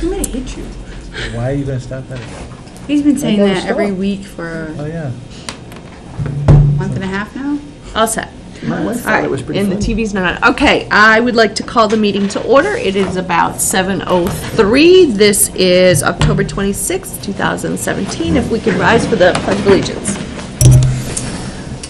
I'm gonna hit you. Why are you going to stop that again? He's been saying never that every stop. week for Oh, yeah. a month and a half now. All set. My wife All thought right, it was pretty and funny. the TV's not on. Okay, I would like to call the meeting to order. It is about 7:03. This is October 26th, 2017. If we could rise for the Pledge of Allegiance.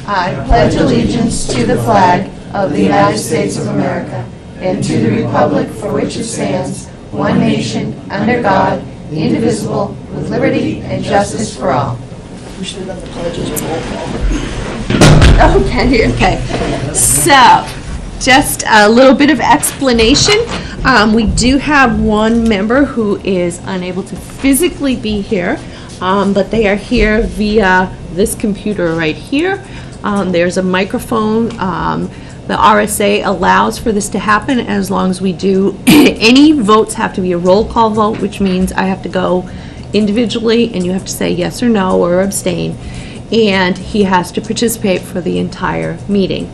I pledge allegiance to the flag of the United States of America and to the republic for which it stands, one nation, under God, indivisible, with liberty and justice for all. We should have done the pledges of roll call. Okay. So, just a little bit of explanation. We do have one member who is unable to physically be here, but they are here via this computer right here. There's a microphone. The RSA allows for this to happen as long as we do. Any votes have to be a roll call vote, which means I have to go individually and you have to say yes or no or abstain. And he has to participate for the entire meeting.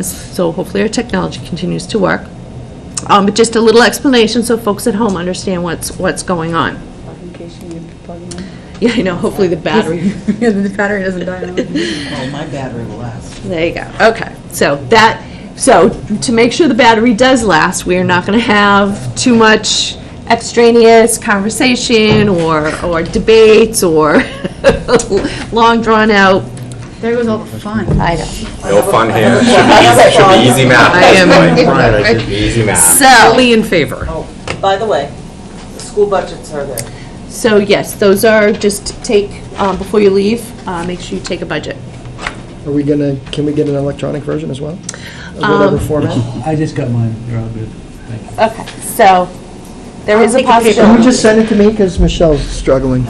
So hopefully our technology continues to work. But just a little explanation so folks at home understand what's going on. In case you need to plug in. Yeah, I know, hopefully the battery, The battery doesn't die on. Oh, my battery will last. there you go. Okay, so to make sure the battery does last, we are not going to have too much extraneous conversation or debates or long drawn out. There goes all the fun. I know. No fun here. Should be easy math. I am- Right, it should be easy math. So, Fully in favor. Oh, by the way, the school budgets are there. so yes, those are just take, before you leave, make sure you take a budget. Are we gonna, can we get an electronic version as well? Of whatever format? I just got mine. You're all good. Thank you. Okay, so there is a Can possibility. you just send it to me, because Michelle's struggling?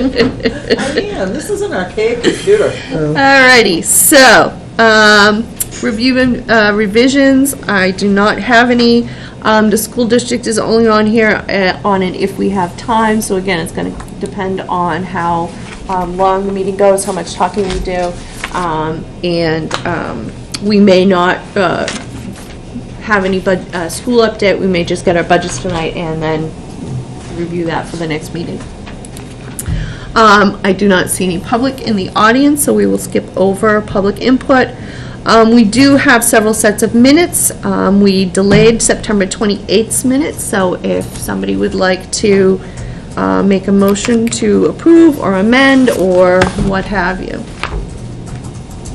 Man, this is an archaic computer. Alrighty, so, review and revisions, I do not have any. The school district is only on here, on it if we have time, so again, it's gonna depend on how long the meeting goes, how much talking we do, and we may not have any school update, we may just get our budgets tonight and then review that for the next meeting. I do not see any public in the audience, so we will skip over public input. We do have several sets of minutes. We delayed September 28th minutes, so if somebody would like to make a motion to approve or amend or what have you.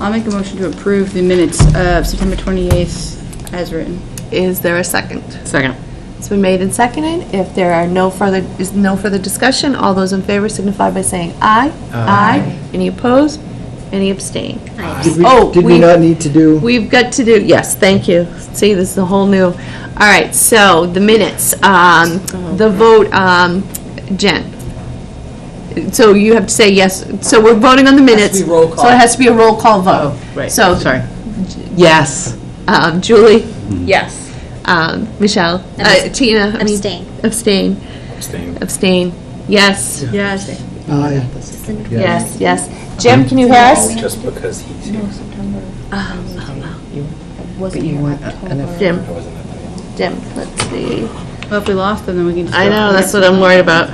I'll make a motion to approve the minutes of September 28th as written. Is there a second? Second. It's been made and seconded. If there are no further discussion, all those in favor signify by saying aye. Aye. Any opposed? Any abstain? Did we not need to do? We've got to do, yes, thank you. See, this is a whole new, all right, so the minutes, the vote, Jen. So you have to say yes, so we're voting on the minutes. be roll call. So it has to be a roll call vote. Right, So, sorry. Yes. Julie, Yes. Michelle, Tina. I mean, Abstain. Abstain, Abstain. abstain, yes, Yes. Aye. yes, yes. Jim, can you hear us? Just because he's here. But you want enough. Jim, I wasn't at that. Jim, let's see. Well, if we lost them, then we can just. I know, that's what I'm worried about.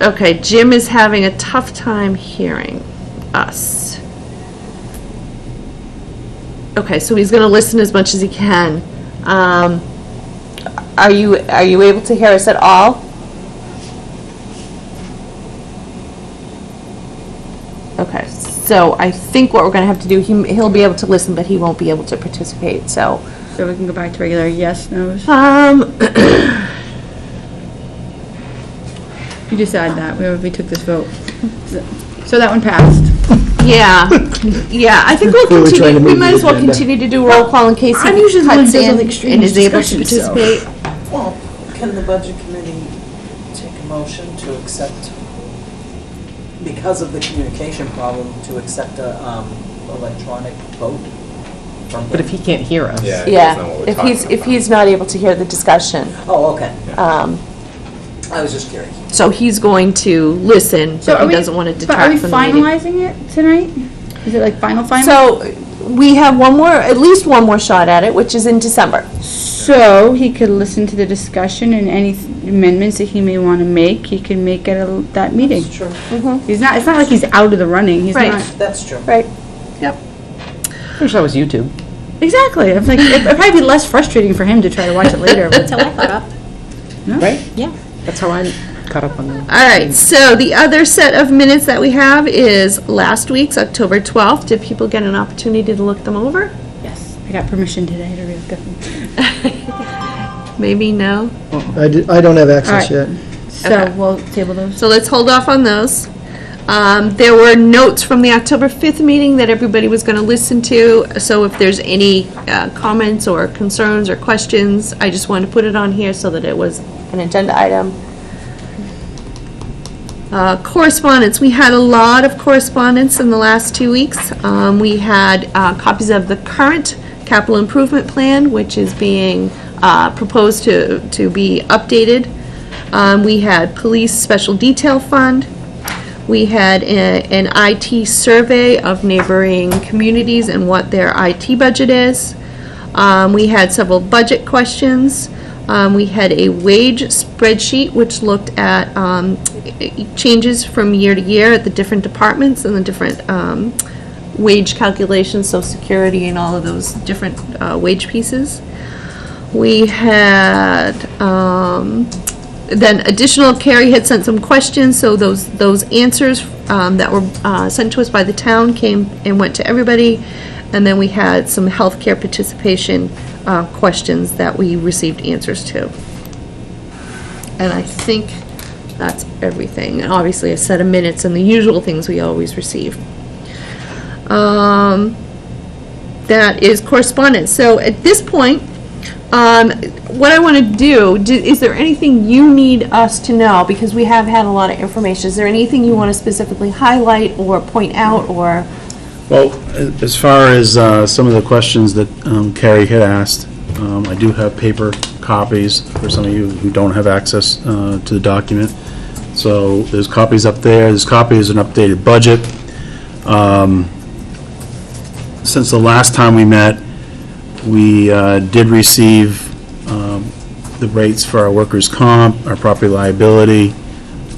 Okay, Jim is having a tough time hearing us. Okay, so he's gonna listen as much as he can. Are you able to hear us at all? Okay, so I think what we're gonna have to do, he'll be able to listen, but he won't be able to participate, so. So we can go back to regular yes, no's. You decide that, we took this vote. So that one passed. Yeah, I think we'll We were trying to continue, we move might the as well agenda. continue to do roll call in case I'm he usually the one cuts who does all the in extreme and is able to discussion, so. participate. Well, can the budget committee take a motion to accept, because of the communication problem, to accept a electronic vote from him? But if he can't hear us. Yeah, he doesn't know Yeah, what we're if talking he's not able to hear the discussion, Oh, okay. I was just curious. so he's going to listen, So but are he we- doesn't want to But are detract we from the meeting. finalizing it tonight? Is it like final? So, we have at least one more shot at it, which is in December. So he could listen to the discussion and any amendments that he may want to make, he can make at that meeting. That's true. It's not like he's out of the running. He's Right. not. That's true. Right. Yep. Wish that was YouTube. Exactly. I'm like, it'd probably be less frustrating for him to try to watch it later. That's how I caught up. Right? Yeah. That's how I caught up on the. All right, so the other set of minutes that we have is last week's, October 12th. Did people get an opportunity to look them over? Yes, I got permission today to read them. Maybe no. I don't have access All right. yet. So Okay. we'll table those. So let's hold off on those. There were notes from the October 5th meeting that everybody was going to listen to, so if there's any comments or concerns or questions, I just wanted to put it on here so that it was an agenda item. Correspondence, we had a lot of correspondence in the last 2 weeks. We had copies of the current capital improvement plan, which is being proposed to be updated. We had police special detail fund. We had an IT survey of neighboring communities and what their IT budget is. We had several budget questions. We had a wage spreadsheet which looked at changes from year to year at the different departments and the different wage calculations, Social Security and all of those different wage pieces. We had then additional, Carrie had sent some questions, so those answers that were sent to us by the town came and went to everybody. And then we had some healthcare participation questions that we received answers to. And I think that's everything. And obviously a set of minutes and the usual things we always receive. That is correspondence. So at this point, what I want to do, is there anything you need us to know? Because we have had a lot of information. Is there anything you want to specifically highlight or point out or? Well, as far as some of the questions that Carrie had asked, I do have paper copies for some of you who don't have access to the document. So there's copies up there. This copy is an updated budget. Since the last time we met, we did receive the rates for our workers' comp, our property liability,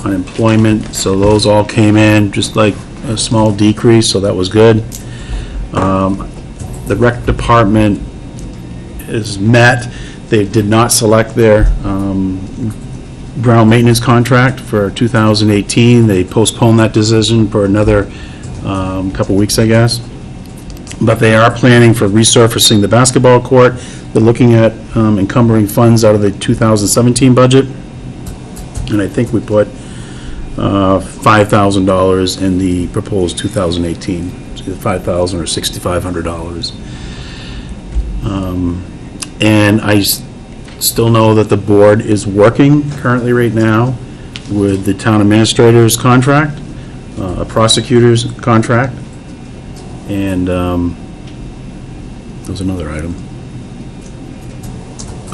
unemployment. So those all came in, just like a small decrease, so that was good. The rec department is met. They did not select their ground maintenance contract for 2018. They postponed that decision for another couple weeks, I guess. But they are planning for resurfacing the basketball court. They're looking at encumbering funds out of the 2017 budget. And I think we put $5,000 in the proposed 2018, $5,000 or $6,500. And I still know that the board is working currently right now with the town administrator's contract, a prosecutor's contract, and there was another item.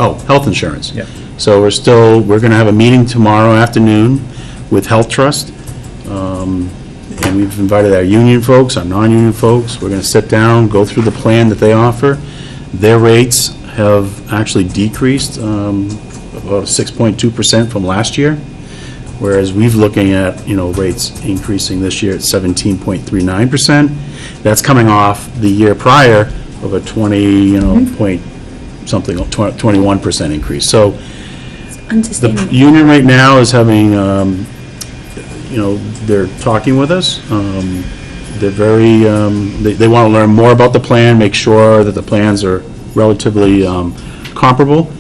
Oh, health insurance. Yeah. So we're going to have a meeting tomorrow afternoon with Health Trust, and we've invited our union folks, our non-union folks. We're going to sit down, go through the plan that they offer. Their rates have actually decreased about 6.2% from last year, whereas we've looking at, rates increasing this year at 17.39%. That's coming off the year prior of a 21% increase. So the union right now is having, they're talking with us. They're very, they want to learn more about the plan, make sure that the plans are relatively comparable.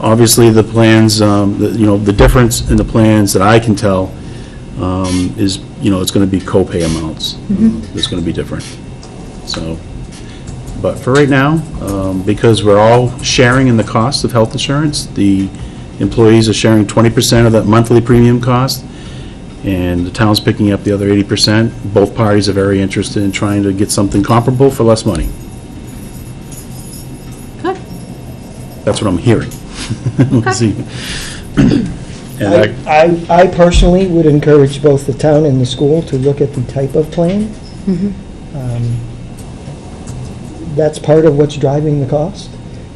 Obviously, the plans, the difference in the plans that I can tell is, it's going to be co-pay amounts. It's going to be different. So, but for right now, because we're all sharing in the cost of health insurance, the employees are sharing 20% of that monthly premium cost, and the town's picking up the other 80%. Both parties are very interested in trying to get something comparable for less money. Good. That's what I'm hearing. We'll see. And I personally would encourage both the town and the school to look at the type of plan. that's part of what's driving the cost.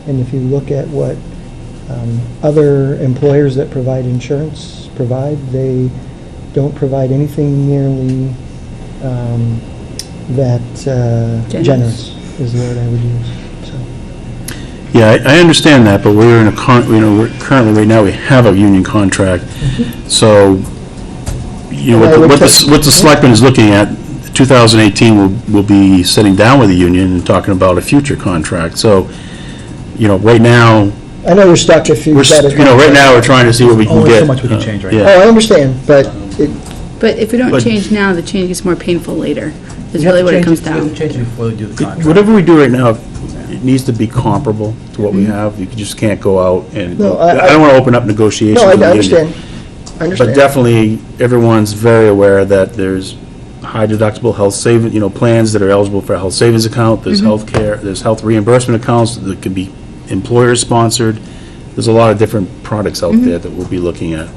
And if you look at what other employers that provide insurance provide, they don't provide anything nearly that generous is the word I would use. So. Yeah, I understand that, but we're in a we're currently, right now, we have a union contract. So, what the selectmen is looking at, 2018 will be sitting down with the union and talking about a future contract. So, right now, I know you're stuck if you've got a right now, we're trying to see what we can Only get. so much we can change right yeah. Oh, I understand, but But if we don't But- change now, the change gets more painful later, is really what it comes down. Change it before we do the contract. Whatever we do right now, it needs to be comparable to what we have. You just can't go out and, No, I don't want to open up negotiations. no, I with the union. understand. I understand. But definitely, everyone's very aware that there's high deductible health saving, plans that are eligible for a health savings account, there's health care, there's health reimbursement accounts that can be employer-sponsored. There's a lot of different products out there that we'll be looking at.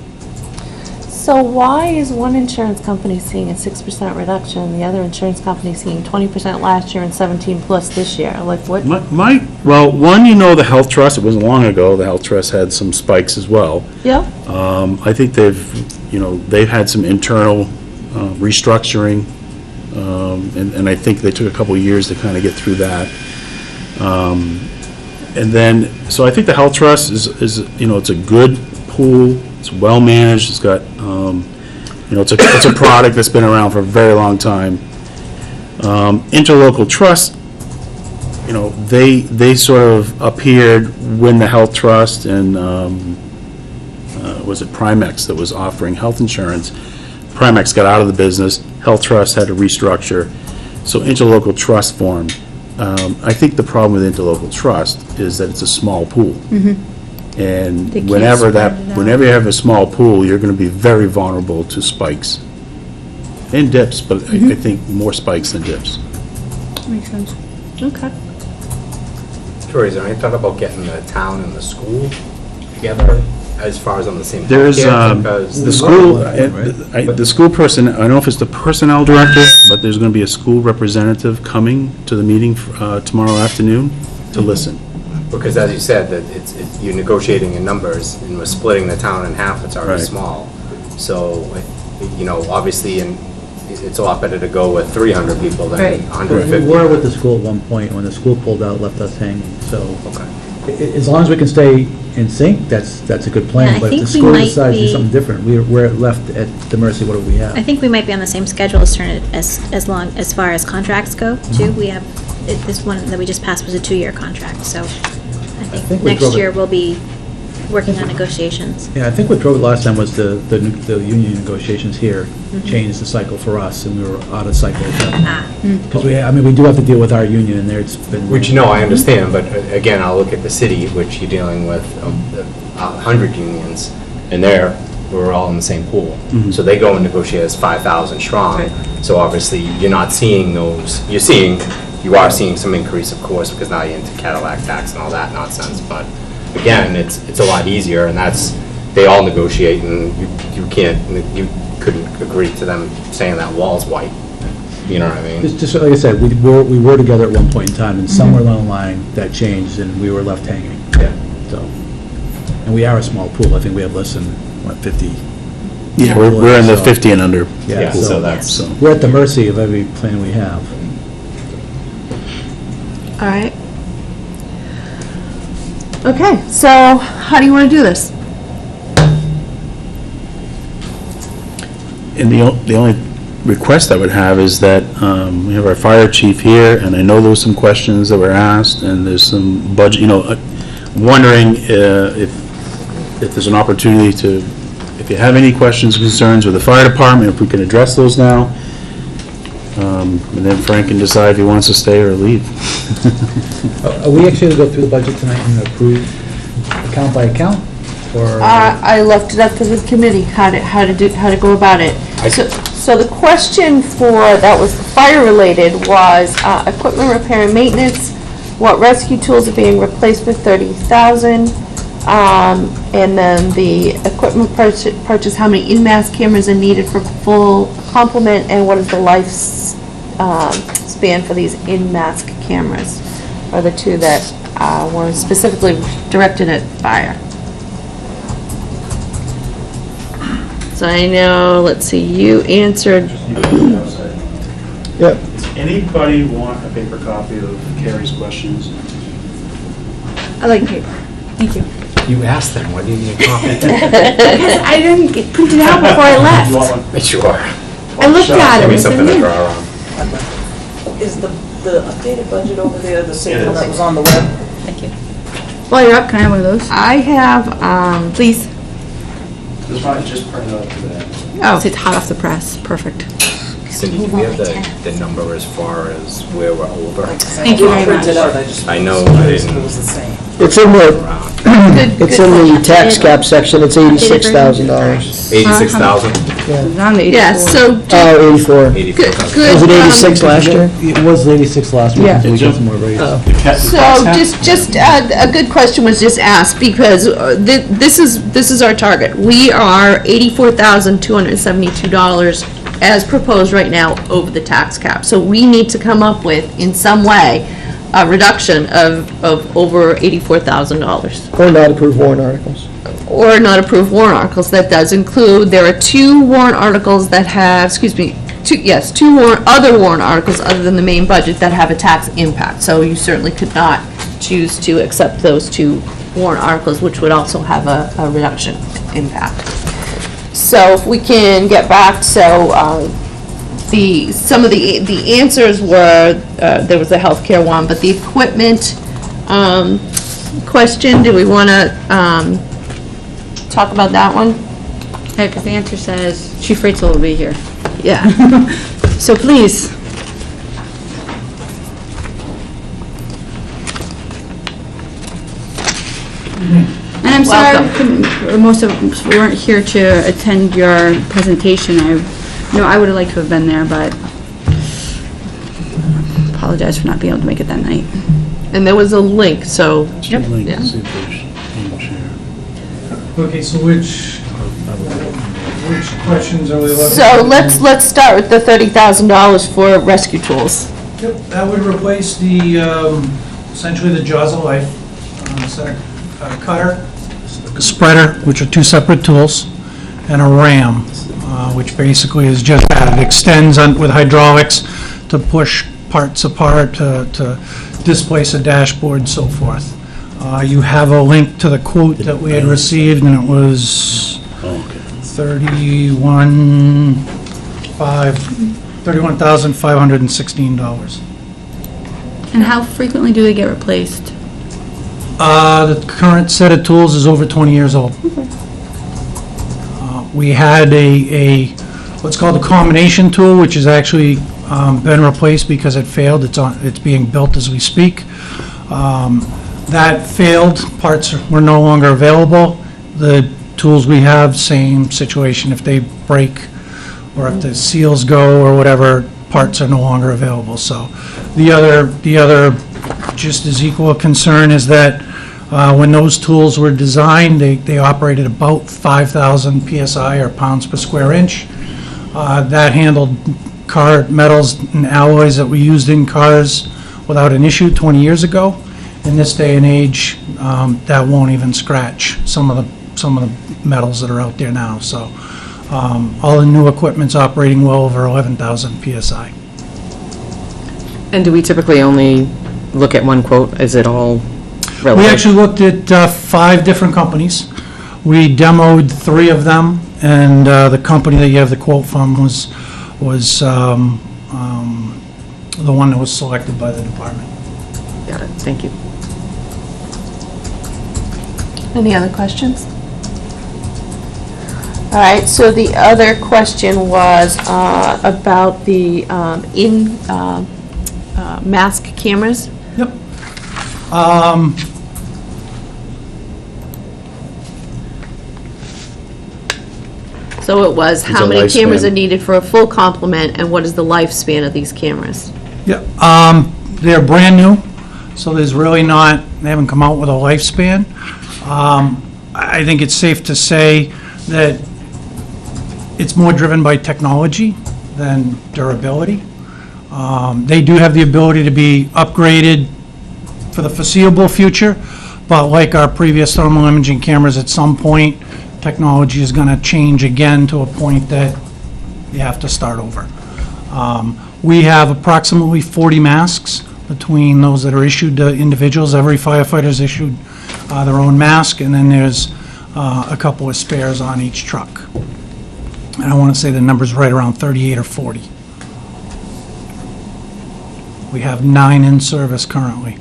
So why is one insurance company seeing a 6% reduction and the other insurance company seeing 20% last year and 17 plus this year? Like what? Well, one, the health trust, it wasn't long ago, the health trust had some spikes as well. Yeah. I think they've had some internal restructuring, and I think they took a couple of years to kind of get through that. And then, so I think the health trust is it's a good pool, it's well-managed, it's got, it's a product that's been around for a very long time. Interlocal trust, they sort of appeared when the health trust and, was it Primex that was offering health insurance? Primex got out of the business, health trust had to restructure, so interlocal trust formed. I think the problem with interlocal trust is that it's a small pool. And They can't whenever spread it out. you have a small pool, you're going to be very vulnerable to spikes. And dips, but I think more spikes than dips. Makes sense. Okay. Troy, is there any thought about getting the town and the school together as far as on the same? There's, Because the school, Right. the school person, I don't know if it's the personnel director, but there's going to be a school representative coming to the meeting tomorrow afternoon to listen. Because as you said, that it's you're negotiating in numbers, and we're splitting the town in half, it's already Right. small. So, obviously, it's a lot better to go with 300 people than Right. 150. We were with the school at one point, when the school pulled out, left us hanging, so Okay. as long as we can stay in sync, that's a good Yeah, plan. I But if think the we school might decides to do be- something different, we're left at the mercy of what do we have. I think we might be on the same schedule as long as far as contracts go, too. We have, this one that we just passed was a 2-year contract, so I think think we drove next it- year we'll be working on negotiations. Yeah, I think what drove it last time was the union negotiations here changed the cycle for us, and we were out of cycle with them. Because we do have to deal with our union, and there it's been... Which, I understand, but again, I'll look at the city, which you're dealing with 100 unions, and we're all in the same pool. So they go and negotiate as 5,000 strong. Right. So obviously, you're not seeing those, you are seeing some increase, of course, because now you're into Cadillac tax and all that nonsense, but again, it's a lot easier, and they all negotiate, and you couldn't agree to them saying that wall's white. You know what I mean? Just like I said, we were together at one point in time, and somewhere along the line, that changed, and we were left hanging. Yeah. So, and we are a small pool. I think we have less than, 50? Yeah, we're in the So- 50 and under. Yeah, so that's, So, We're at the mercy of every plan we have. All right. Okay, so how do you want to do this? and the only request I would have is that we have our fire chief here, and I know there was some questions that were asked, and there's some budget, wondering if there's an opportunity to, if you have any questions, concerns with the fire department, if we can address those now. And then Frank can decide if he wants to stay or leave. Are we actually going to go through the budget tonight and approve account by account? Or I left it up to the committee how to go about it. So the question that was fire related was equipment repair and maintenance. What rescue tools are being replaced for 30,000? And then the equipment purchase. How many in-mass cameras are needed for full complement, and what is the life span for these in-mass cameras? are the two that were specifically directed at fire. So I know, let's see, you answered, Yep. Does anybody want a paper copy of Carrie's questions? I like paper. Thank you. You asked them, why do you need a copy? Because I didn't get printed out before I You left. want one? Sure. I looked at Give it. me It's something to in draw there. around. Is the updated budget over there the same It one is. that was on the web? Thank you. While you're up, can I have one of those? I have, Please. This one I just printed out today. Oh, it's hot off the press. Perfect. Cindy, do we have the number as far as where we're over? Thank you very much. Printed out, I just. I know was I curious if didn't- It was the same. It's in the, good, it's in the tax Updated- cap section, it's $86,000. 86,000? Yeah. It's on the 84. yeah, so, Oh, 84. 84,000. good. Was it 86 last year? It was 86 last week, Yeah. until we got some more raise. Oh. So just a good question was just asked because this is our target. We are $84,272 as proposed right now over the tax cap. So we need to come up with, in some way, a reduction of over $84,000. Or not approved warrant articles. Or not approved warrant articles. That does include, there are two warrant articles that have, two other warrant articles other than the main budget that have a tax impact. So you certainly could not choose to accept those two warrant articles, which would also have a reduction impact. So if we can get back, some of the answers were, there was a healthcare one, but the equipment question, do we want to talk about that one? Yeah, because the answer says Chief Rachel will be here. Yeah. So please. And I'm sorry, most of us weren't here to attend your presentation. I would have liked to have been there, but apologize for not being able to make it that night. And there was a link, so, Yep. Yeah. See if there's any share. Okay, so which questions are we looking at? so let's start with the $30,000 for rescue tools. Yep, that would replace the, essentially the Jaws of Life, center cutter, spreader, which are two separate tools, and a ram, which basically is just that. It extends with hydraulics to push parts apart, to displace a dashboard, so forth. You have a link to the quote that we had received, and it was Oh, okay. $31,516. And how frequently do they get replaced? The current set of tools is over 20 years old. We had what's called a combination tool, which has actually been replaced because it failed. It's being built as we speak. That failed, parts were no longer available. The tools we have, same situation. If they break or if the seals go or whatever, parts are no longer available. So the other just as equal a concern is that when those tools were designed, they operated about 5,000 PSI or pounds per square inch. That handled car metals and alloys that we used in cars without an issue 20 years ago. In this day and age, that won't even scratch some of the metals that are out there now. So all the new equipment's operating well over 11,000 PSI. And do we typically only look at one quote? Is it all relative? We actually looked at 5 different companies. We demoed 3 of them, and the company that you have the quote from was the one that was selected by the department. Got it, thank you. Any other questions? All right, so the other question was about the mask cameras. Yep. So it was, how a many cameras lifespan. are needed for a full complement, and what is the lifespan of these cameras? Yep. They're brand new, so there's really not, they haven't come out with a lifespan. I think it's safe to say that it's more driven by technology than durability. They do have the ability to be upgraded for the foreseeable future, but like our previous thermal imaging cameras, at some point, technology is going to change again to a point that you have to start over. We have approximately 40 masks between those that are issued to individuals. Every firefighter's issued their own mask, and then there's a couple of spares on each truck. And I want to say the number's right around 38 or 40. We have 9 in service currently.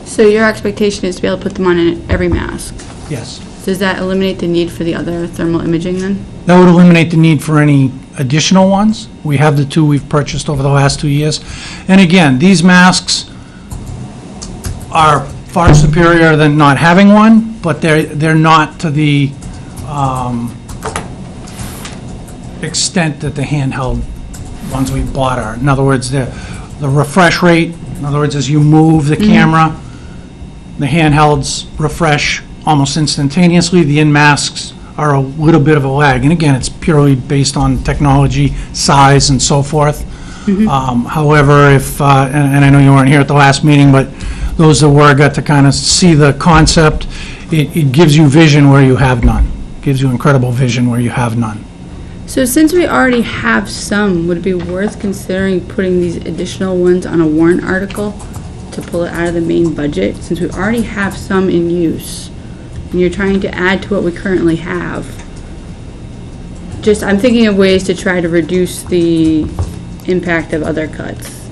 So your expectation is to be able to put them on in every mask? Yes. Does that eliminate the need for the other thermal imaging then? That would eliminate the need for any additional ones. We have the 2 we've purchased over the last 2 years. And again, these masks are far superior than not having one, but they're not to the extent that the handheld ones we bought are. In other words, the refresh rate, in other words, as you move the camera, the handhelds refresh almost instantaneously. The in-masks are a little bit of a lag. And again, it's purely based on technology, size, and so forth. However, if, and I know you weren't here at the last meeting, but those that were got to kind of see the concept. It gives you vision where you have none. It gives you incredible vision where you have none. So since we already have some, would it be worth considering putting these additional ones on a warrant article to pull it out of the main budget? Since we already have some in use, and you're trying to add to what we currently have. Just, I'm thinking of ways to try to reduce the impact of other cuts.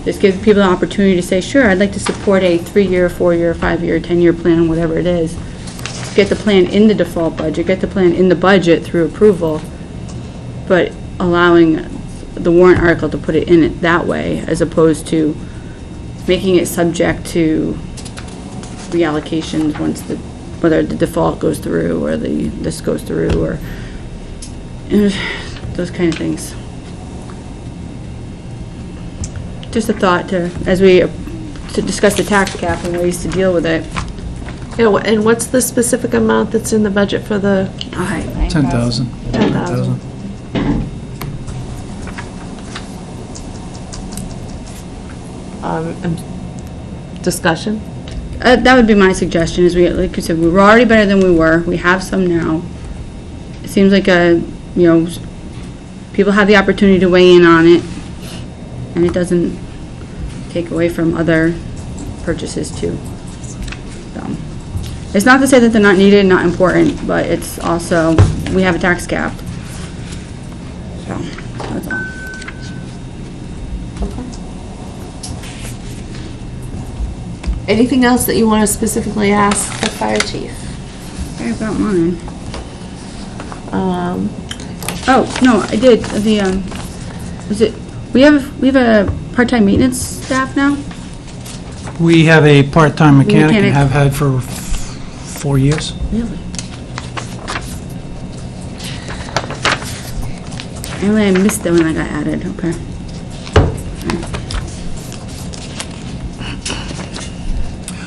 Just give people an opportunity to say, sure, I'd like to support a 3-year, 4-year, 5-year, 10-year plan, whatever it is. Get the plan in the default budget, get the plan in the budget through approval, but allowing the warrant article to put it in it that way, as opposed to making it subject to reallocations once whether the default goes through or this goes through, or those kind of things. Just a thought to discuss the tax cap and ways to deal with it. Yeah, and what's the specific amount that's in the budget for the? 10,000. 10,000. Discussion? That would be my suggestion, is like you said, we were already better than we were. We have some now. It seems like people have the opportunity to weigh in on it, and it doesn't take away from other purchases too. So, it's not to say that they're not needed, not important, but it's also, we have a tax cap. So, that's all. Anything else that you want to specifically ask the fire chief? I've got mine. Oh, no, I did, we have a part-time maintenance staff now? We have a part-time mechanic and Mechanic. have had for 4 years. Really? I missed that when I got added, okay.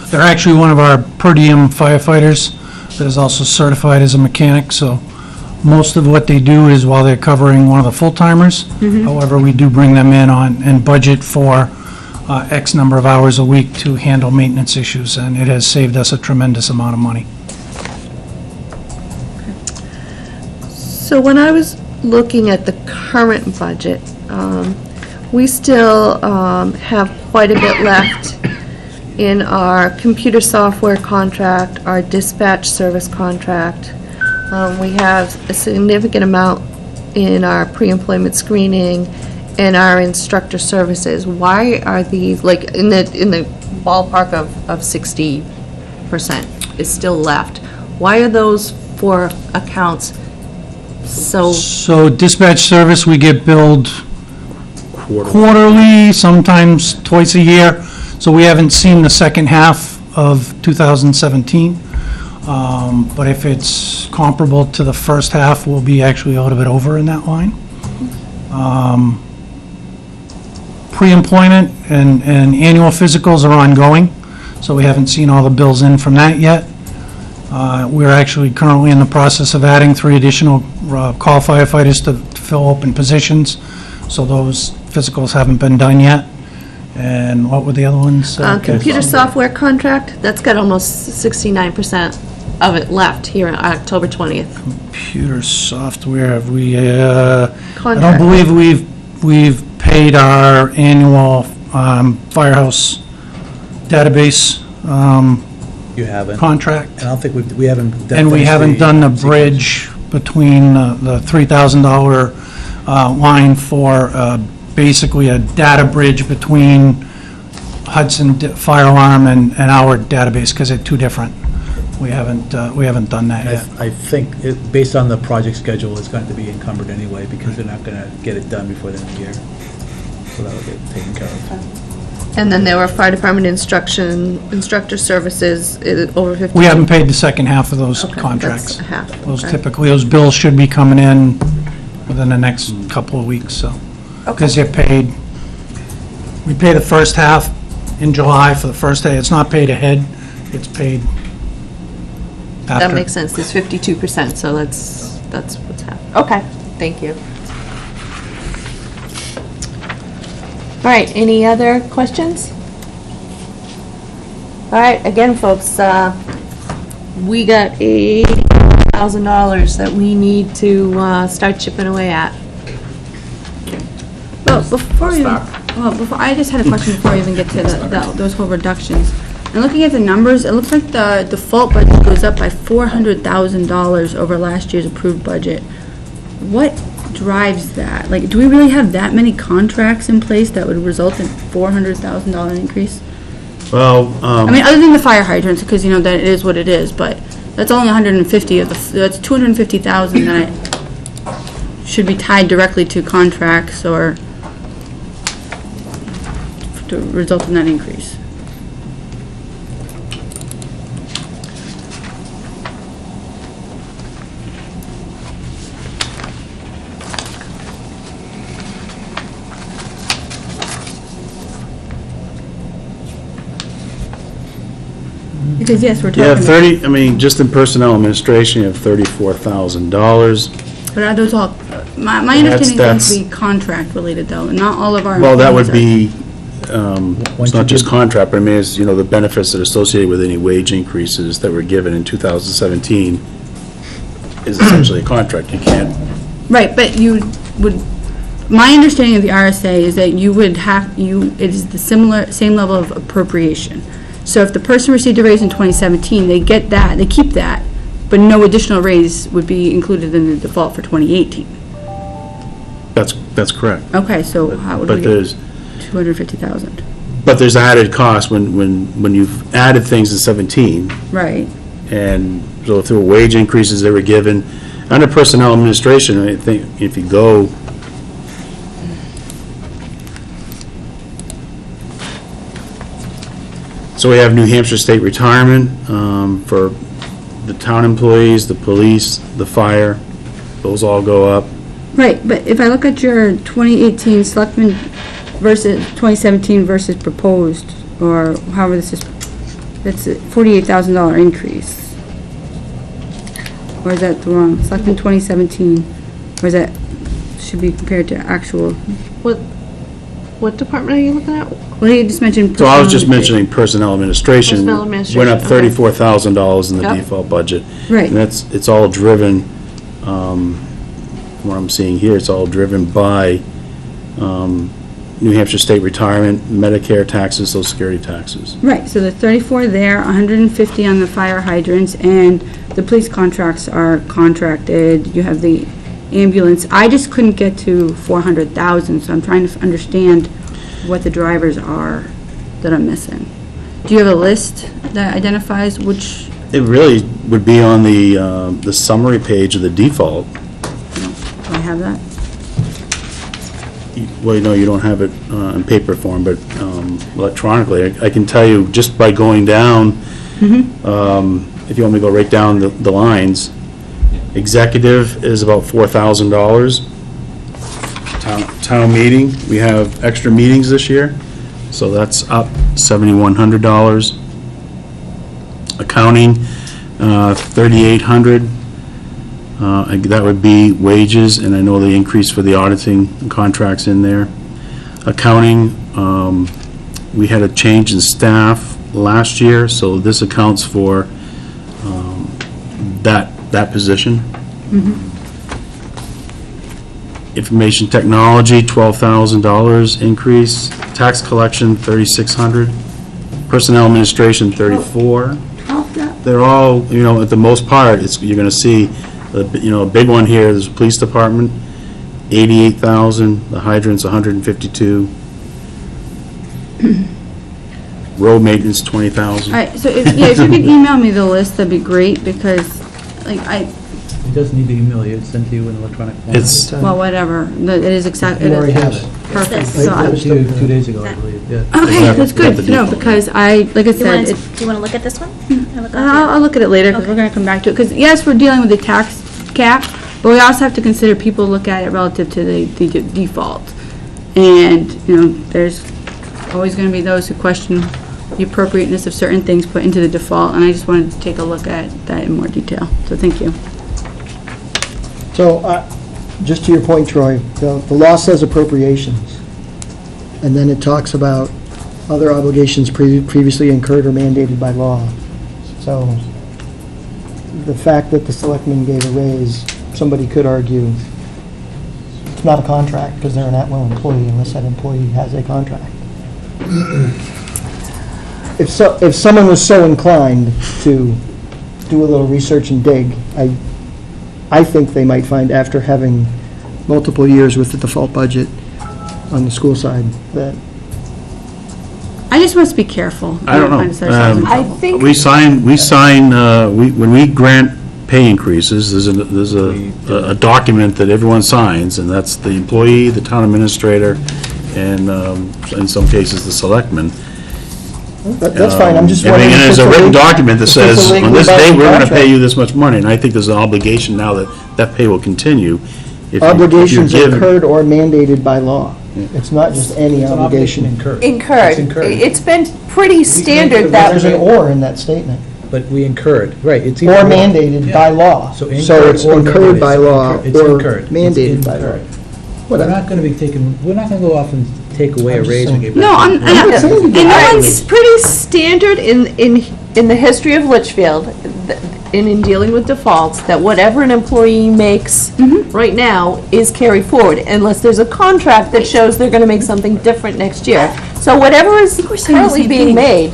They're actually one of our per diem firefighters that is also certified as a mechanic, so most of what they do is while they're covering one of the full-timers. However, we do bring them in and budget for X number of hours a week to handle maintenance issues, and it has saved us a tremendous amount of money. So when I was looking at the current budget, we still have quite a bit left in our computer software contract, our dispatch service contract. We have a significant amount in our pre-employment screening and our instructor services. Why are these, like, in the ballpark of 60% is still left? Why are those 4 accounts So dispatch service, we get billed quarterly, sometimes twice a year. So we haven't seen the second half of 2017. But if it's comparable to the first half, we'll be actually a little bit over in that line. Pre-employment and annual physicals are ongoing, so we haven't seen all the bills in from that yet. We're actually currently in the process of adding 3 additional call firefighters to fill open positions, so those physicals haven't been done yet. And what were the other ones? Computer software contract, that's got almost 69% of it left here on October 20th. Computer software, have we, I don't Contract. believe we've paid our annual firehouse database You haven't. contract. And I don't think we haven't. And we haven't done the bridge between the $3,000 line for basically a data bridge between Hudson Fire Alarm and our database, because they're two different. We haven't done that yet. I think, based on the project schedule, it's going to be encumbered anyway, because they're not going to get it done before the end of the year. So that'll get taken care of. And then there were fire department instructor services, over 50. We haven't paid the second half of those Okay, contracts. that's half, Those okay. typically, those bills should be coming in within the next couple of weeks, so. Because they're paid, we pay the first half in July for the first day. It's not paid ahead, it's paid after. That makes sense, it's 52%, so that's what's happening. Okay, thank you. All right, any other questions? All right, again, folks, we got $80,000 that we need to start chipping away at. Well, I just had a question before I even get to those whole reductions. And looking at the numbers, it looks like the default budget goes up by $400,000 over last year's approved budget. What drives that? Like, do we really have that many contracts in place that would result in $400,000 increase? Well, I mean, other than the fire hydrants, because, you know, that it is what it is, but that's only 150 of that's 250,000 that should be tied directly to contracts or to result in that increase. Because, yes, we're talking. yeah, 30, I mean, just in personnel administration, you have $34,000. But are those all, my understanding is to be contract related though, and not all of our. Well, that would employees be, it's not just contract, but I mean, it's, you know, the benefits that are associated with any wage increases that were given in 2017 is essentially a contract. You can't, Right, but you would, my understanding of the RSA is that you would have, it is the same level of appropriation. So if the person received a raise in 2017, they get that, they keep that, but no additional raise would be included in the default for 2018. that's correct. Okay, so how would But we there's, get 250,000? but there's added cost when you've added things in 17, Right, and so if there were wage increases that were given, under personnel administration, I think if you go, so we have New Hampshire State Retirement for the town employees, the police, the fire, those all go up. right, but if I look at your 2018 selectmen versus 2017 versus proposed, or however this is, that's a $48,000 increase. Or is that the wrong, selectmen 2017, or is that, should be compared to actual? What department are you looking at? Well, you just mentioned. So I was just personnel mentioning personnel administration. Personnel administration, Went up okay. $34,000 in the Yep. default budget. Right. And it's all driven, what I'm seeing here, it's all driven by New Hampshire State Retirement, Medicare taxes, Social Security taxes. Right, so the 34 there, 150 on the fire hydrants, and the police contracts are contracted. You have the ambulance. I just couldn't get to 400,000, so I'm trying to understand what the drivers are that I'm missing. Do you have a list that identifies which? It really would be on the summary page of the default. Do I have that? Well, no, you don't have it in paper form, but electronically. I can tell you, just by going down, if you want me to go right down the lines, executive is about $4,000. Town meeting, we have extra meetings this year, so that's up $7,100. Accounting, $3,800. That would be wages, and I know the increase for the auditing contracts in there. Accounting, we had a change in staff last year, so this accounts for that position. Information technology, $12,000 increase. Tax collection, $3,600. Personnel administration, $34,000. They're all, at the most part, you're going to see, a big one here is police department, $88,000. The hydrant's $152,000. Road maintenance, $20,000. All right, so if you could email me the list, that'd be great, because, It doesn't need to email you, it's sent to you in electronic form. It's, well, whatever, it is exactly. You already have it. Perfect. This. So I I- was to you 2 days ago, I believe, yeah. Okay, that's good to know, because like I Do you said, want it- to look at this one? Or look I'll look at it later, because Okay. we're going to come back to it. Because, yes, we're dealing with the tax cap, but we also have to consider people look at it relative to the default. And, there's always going to be those who question the appropriateness of certain things put into the default, and I just wanted to take a look at that in more detail. So thank you. So, just to your point, Troy, the law says appropriations, and then it talks about other obligations previously incurred or mandated by law. So, the fact that the selectmen gave a raise, somebody could argue it's not a contract because they're an at-will employee unless that employee has a contract. If someone was so inclined to do a little research and dig, I think they might find, after having multiple years with the default budget on the school side, that I just want us to be careful. I don't know. Find ourselves in I trouble. think, when we grant pay increases, there's a document that everyone signs, and that's the employee, the town administrator, and in some cases, the selectman. that's fine, I'm just wondering. And there's a written document that if it's a says, on legally this date, binding we're going to pay contract. you this much money, and I think there's an obligation now that pay will continue. If you Obligations give- incurred or mandated by law. It's not just any It's an obligation. incurred. incurred. It's incurred. It's been pretty standard that. There's an "or" in that statement. But we incurred, right, it's Or either. mandated by law. So So incurred it's or incurred mandated. by law It's or incurred. It's mandated by law. incurred. We're not gonna be taking, we're not gonna go off and take away a I'm just raise we saying. gave. No, back. I'm not saying you and no did. one's It's pretty standard in the history of Litchfield, in dealing with defaults, that whatever an employee makes right now is carried forward, unless there's a contract that shows they're gonna make something different next year. So whatever is we're saying the currently same being thing. made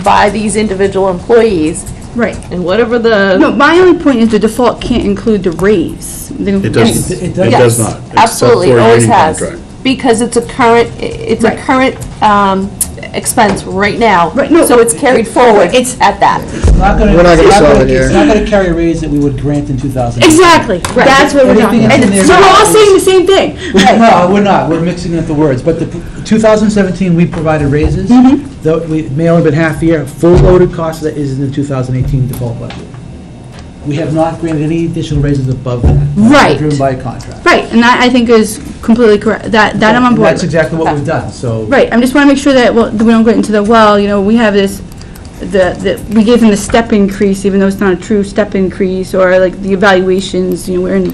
by these individual employees, right. and whatever No, the. my only point is the default can't include the raise. It does, It it does. does Yes, not. except absolutely, for a always union has. contract. Because it's a current expense right now. Right, no. So it's carried forward It's- at that. It's not gonna- We're not gonna it's sell it here. It's not gonna carry a raise that we would grant in 2000. Exactly. That's what we're talking about. Anything that's in So there we're all now saying the is- same thing. No, we're not, we're mixing up the words, but the 2017, we provided raises, though it may only been half a year, full loaded cost that is in the 2018 default budget. We have not granted any additional raises above that. Right. Driven by contract. Right, and that I think is completely correct. That I'm on And board that's with. exactly what we've done, so. Right, I just want to make sure that, that we don't get into we have this, we gave them the step increase, even though it's not a true step increase, or like the evaluations, we're in,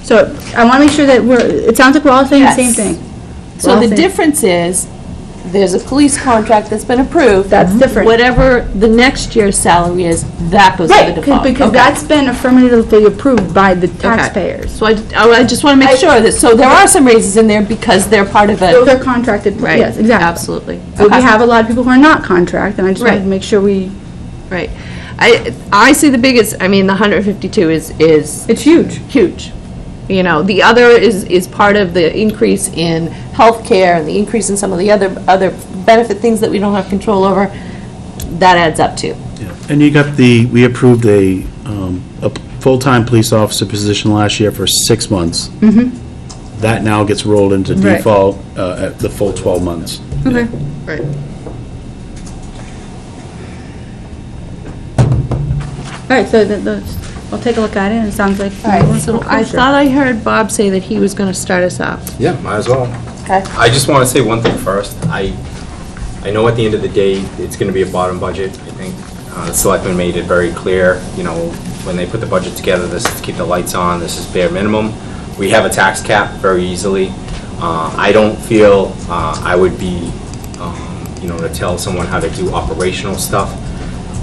so I want to make sure that it sounds like we're all saying the same Yes. thing. We're So all the saying- difference is, there's a police contract that's been approved. That's different. Whatever the next year's salary is, that goes to the Right, default. because Okay. that's been affirmatively approved by the Okay. taxpayers. So I just want to make sure that, so there are some raises in there because they're part of Those it. are contracted, Right. yes, exactly. Absolutely. But we Okay. have a lot of people who are not contract, and I just wanted Right. to make sure Right. I see the biggest, the 152 is it's huge. huge. The other is part of the increase in healthcare and the increase in some of the other benefit things that we don't have control over. That adds up too. Yeah. And you got we approved a full-time police officer position last year for 6 months. That now gets rolled into Right. default at the full 12 months. Okay. Right. All right, so I'll take a look at it, and it sounds like. All right, so I thought I heard Bob say that he was going to start us off. Yeah, might as well. Okay. I just want to say one thing first. I know at the end of the day, it's going to be a bottom budget. I think the selectmen made it very clear, when they put the budget together, this is to keep the lights on, this is bare minimum. We have a tax cap very easily. I don't feel I would be to tell someone how to do operational stuff,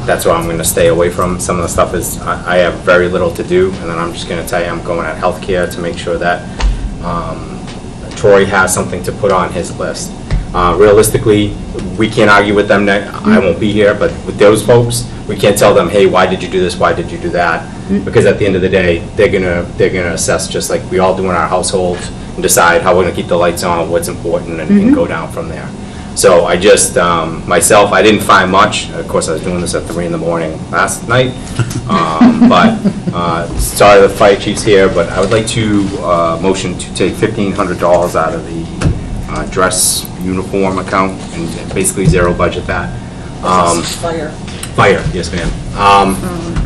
that's what I'm going to stay away from. Some of the stuff is, I have very little to do, and then I'm just going to tell you I'm going at healthcare to make sure that Troy has something to put on his list. Realistically, we can't argue with them that I won't be here, but with those folks, we can't tell them, hey, why did you do this, why did you do that? Because at the end of the day, they're gonna assess just like we all do in our households and decide how we're gonna keep the lights on, what's important, and go down from there. So I just, myself, I didn't find much. Of course, I was doing this at 3 in the morning last night. Sorry the fire chief's here, but I would like to motion to take $1,500 out of the dress uniform account and basically zero budget that. Fire, yes ma'am.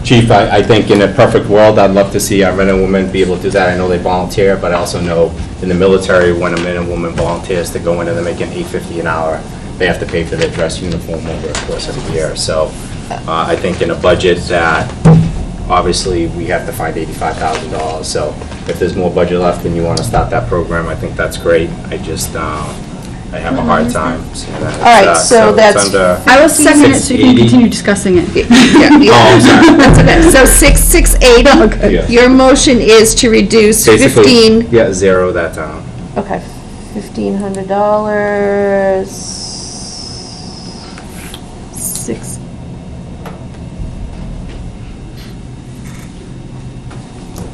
Chief, I think in a perfect world, I'd love to see our men and women be able to do that. I know they volunteer, but I also know in the military, when a man and woman volunteers to go in and they're making $8.50 an hour, they have to pay for their dress uniform over the course of the year. So I think in a budget that, obviously, we have to find $85,000. So if there's more budget left and you want to start that program, I think that's great. I just, I have a hard time seeing that. All right, so that's- it's under I will second it so you can 680. continue discussing it. Oh, I'm sorry. That's okay. So 680, Yeah. your motion is to reduce Basically, 15, yeah, zero that down. okay, $1,500, 6.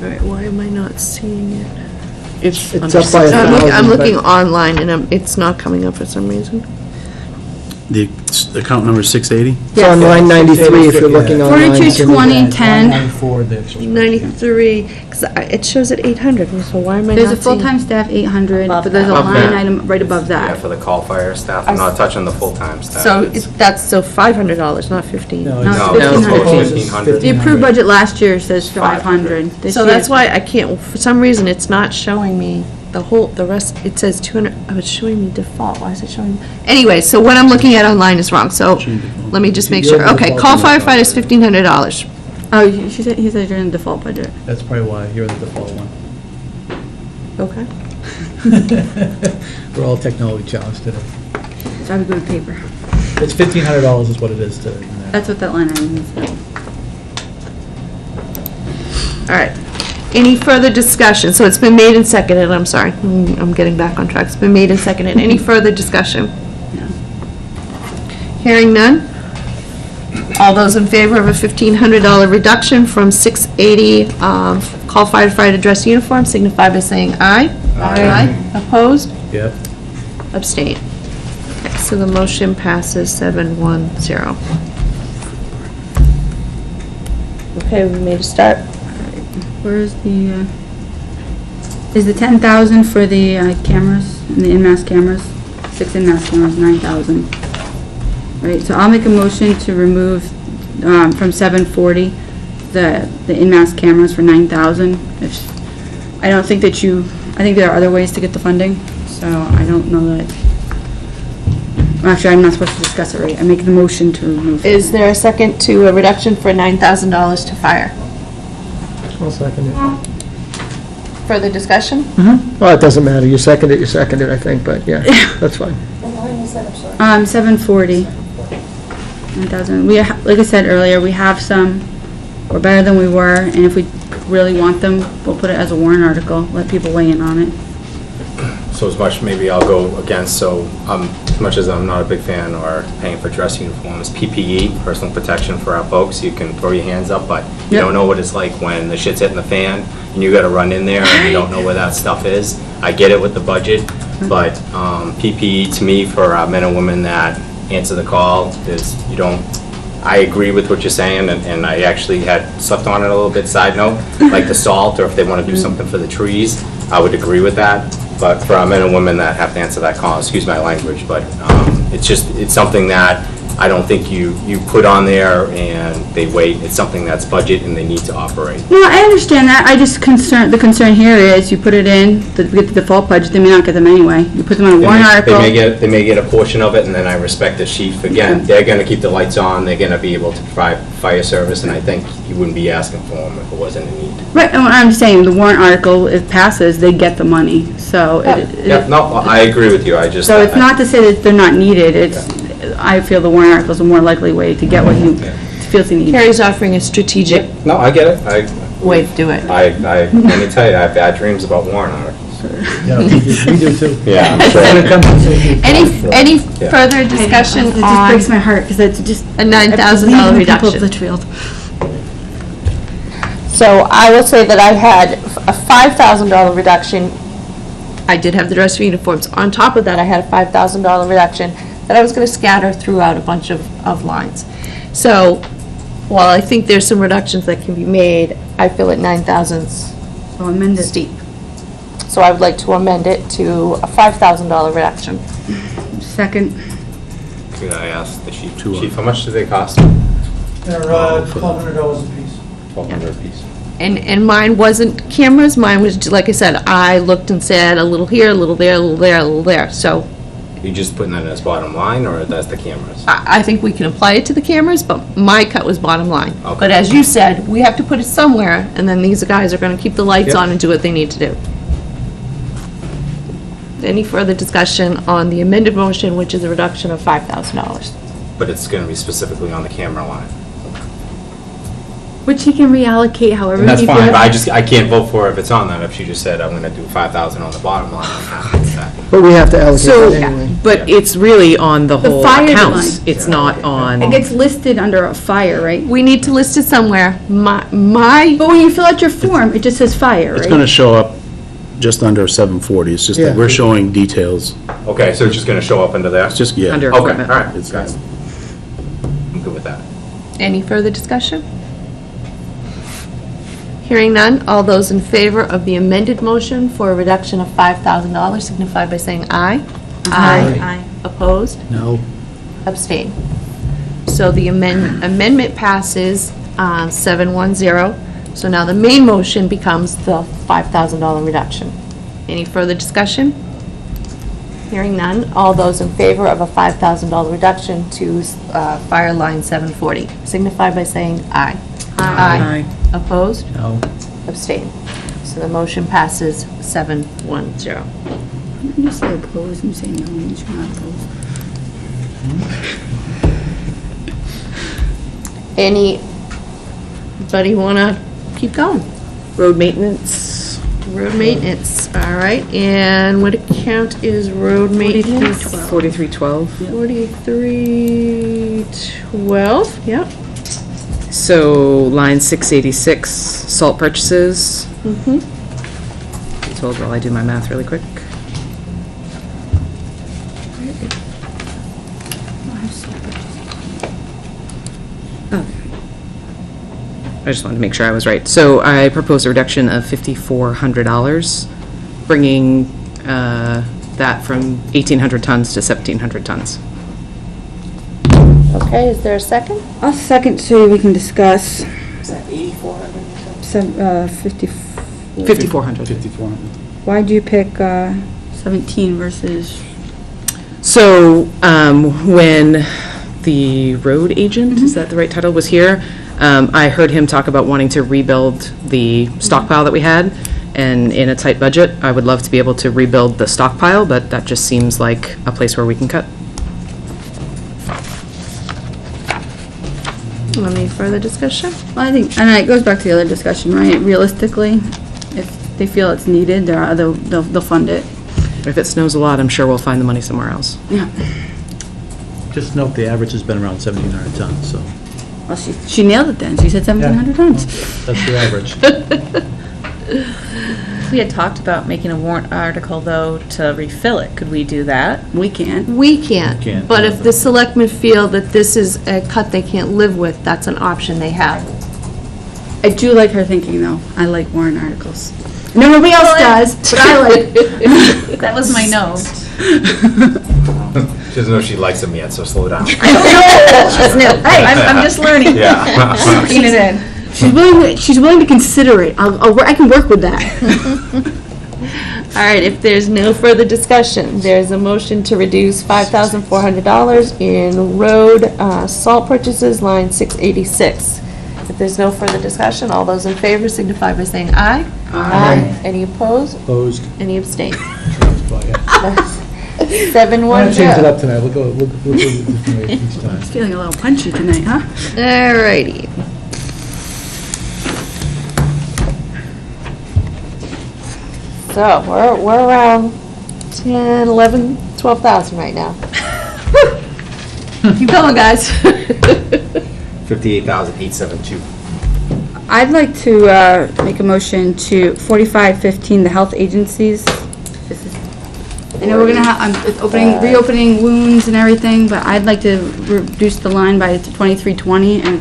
All right, why am I not seeing it? It's It's under up by a I'm thousand, looking but- online and it's not coming up for some reason. The account number is 680? It's on line 93 if you're looking online. 4220, 10. 94, the extra. 93, because it shows at 800, so why am I There's not a seeing? full-time staff 800, Above but there's a that. Above line that. item right above Yeah, that. for the call fire staff. I'm not touching the full-time staff. So that's still $500, not 15. No, No, it's it's No, it's 1,500. 1,500. The approved budget last year says 500. This So year- that's why I can't, for some reason, it's not showing me the rest, it says 200, oh, it's showing me default, why is it showing? Anyway, so what I'm looking at online is wrong, so let me just make sure. Okay, call firefighters, $1,500. Oh, he said you're in the default budget. That's probably why you're the default one. Okay. We're all technology challenged today. So I would go to paper. It's $1,500 is what it is today. That's what that line item is. All right. Any further discussion? So it's been made and seconded, I'm sorry, I'm getting back on track. It's been made and seconded. Any further discussion? Hearing none? All those in favor of a $1,500 reduction from 680 call firefighter dress uniform signify by saying aye. Aye. Opposed? Yep. Abstain. Okay, so the motion passes 7-1-0. Okay, we made a start. Where's the, is the 10,000 for the cameras, and the in-mass cameras? 6 in-mass cameras, 9,000. Right, so I'll make a motion to remove from 740 the in-mass cameras for 9,000. I don't think that I think there are other ways to get the funding, so I don't know that. Actually, I'm not supposed to discuss it, right? I make the motion to remove. Is there a second to a reduction for $9,000 to fire? I'll second it. Further discussion? Well, it doesn't matter. You second it, I think, but yeah, that's fine. 740. 9,000. Like I said earlier, we have some. We're better than we were, and if we really want them, we'll put it as a warrant article, let people weigh in on it. So as much, maybe I'll go against, so as much as I'm not a big fan or paying for dress uniforms, PPE, personal protection for our folks, you can throw your hands up, but you Yep. don't know what it's like when the shit's hitting the fan and you gotta run in there and you don't know where that stuff is. I get it with the budget, but PPE to me for our men and women that answer the call is, I agree with what you're saying, and I actually had slept on it a little bit, side note, like the salt, or if they want to do something for the trees, I would agree with that. But for our men and women that have to answer that call, excuse my language, but it's something that I don't think you put on there and they wait. It's something that's budget and they need to operate. No, I understand that. The concern here is you put it in, we get the default budget, they may not get them anyway. You put them on a warrant article. They may get a portion of it, and then I respect the chief. Again, they're going to keep the lights on, they're going to be able to provide fire service, and I think you wouldn't be asking for them if it wasn't a need. Right, and what I'm saying, the warrant article, if it passes, they get the money, so. Yeah, no, I agree with you, I just. So it's not to say that they're not needed, it's, I feel the warrant article is a more likely way to get what you feel you need. Carrie's offering a strategic No, I get it. way to do it. Let me tell you, I have bad dreams about warrant articles. Yeah, we do too. Yeah, I'm When sure. it comes to safety. Any Yeah. further discussion It just on breaks my heart, because that's just. a $9,000 I believe in the people of reduction? Litchfield. So I will say that I had a $5,000 reduction. I did have the dress for uniforms. On top of that, I had a $5,000 reduction that I was going to scatter throughout a bunch of lines. So while I think there's some reductions that can be made, I feel at 9,000's So amend it. steep. So I would like to amend it to a $5,000 reduction. Second. Could I ask the chief, Two, chief, how much do they cost? They're $1,200 a piece. $1,200 a piece. And mine wasn't cameras, mine was, like I said, I looked and said a little here, a little there, a little there, a little there. So You just putting that as bottom line, or that's the cameras? I think we can apply it to the cameras, but my cut was bottom line. Okay. But as you said, we have to put it somewhere, and then these guys are gonna keep the lights Yep. on and do what they need to do. Any further discussion on the amended motion, which is a reduction of $5,000? But it's gonna be specifically on the camera line. Which he can reallocate however. And that's he fine, but feels. I can't vote for it if it's on that. If she just said, I'm gonna do 5,000 on the bottom line, I'm happy with that. But we have to allocate So, that anyway. but it's really on the The whole fire accounts. line. It's not on. It gets listed under a fire, right? We need to list it somewhere. My, But when you fill out your form, it just says fire, right? It's going to show up just under 740. It's just that Yeah. we're showing details. Okay, so it's just gonna show up under there? It's just, yeah. Under Okay, all equipment. right, It's- got it. I'm good with that. any further discussion? Hearing none, all those in favor of the amended motion for a reduction of $5,000 signify by saying aye. Aye. Opposed? No. Abstain. So the amendment passes 710. So now the main motion becomes the $5,000 reduction. Any further discussion? Hearing none, all those in favor of a $5,000 reduction to fire line 740 signify by saying aye. Aye. Opposed? No. Abstain. So the motion passes 710. You can just say opposed and say no, and you're not opposed. Anybody want to keep going? Road maintenance. Road maintenance, all right, and what account is road maintenance? 4312. 4312, yep. So line 686, salt purchases. Mm-hmm. Be told while I do my math really quick. I just wanted to make sure I was right. So I propose a reduction of $5,400, bringing that from 1,800 tons to 1,700 tons. Okay, is there a second? I'll second so we can discuss Is that 8,400? 50. 5,400. 54. Why'd you pick 17 versus? So, when the road agent, is that the right title, was here, I heard him talk about wanting to rebuild the stockpile that we had, and in a tight budget, I would love to be able to rebuild the stockpile, but that just seems like a place where we can cut. Any further discussion? Well, I think, and it goes back to the other discussion, right? Realistically, if they feel it's needed, they'll fund it. If it snows a lot, I'm sure we'll find the money somewhere else. Yeah. Just note the average has been around 1,700 tons, so Well, she nailed it then. She said 1,700 tons. that's the average. We had talked about making a warrant article, though, to refill it. Could we do that? We can't. We can't. Can't. But if the selectmen feel that this is a cut they can't live with, that's an option they have. I do like her thinking, though. I like warrant articles. Nobody else does, but I like. That was my note. She doesn't know she likes them yet, so slow down. Hey, I'm just learning. Yeah. Taking it in. She's willing to consider it. I can work with that. All right, if there's no further discussion, there's a motion to reduce $5,400 in road salt purchases, line 686. If there's no further discussion, all those in favor signify by saying aye. Aye. Any opposed? Opposed? Any abstain? We're gonna change it 7-1. up tonight, we'll go a different way each time. Feeling a little punchy tonight, huh? Alrighty. So, we're around 10, 11, 12,000 right now. Keep going, guys. 58,872. I'd like to make a motion to 4515, the health agencies. This is- I know we're gonna have, it's reopening wounds and everything, but I'd like to reduce the line by 2320, and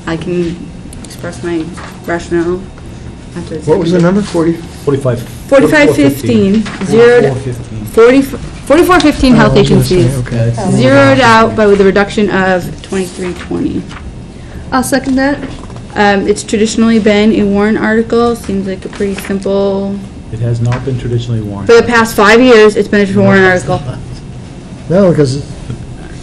I can express my rationale after. What was the number, 40? 45. 4515, 4415 health Oh, I was gonna say, agencies. Okay. Zeroed out by with a reduction of 2320. I'll second that. It's traditionally been a warrant article, seems like a pretty simple, It has not been traditionally warned. for the past 5 years, it's been a warrant article. No, because,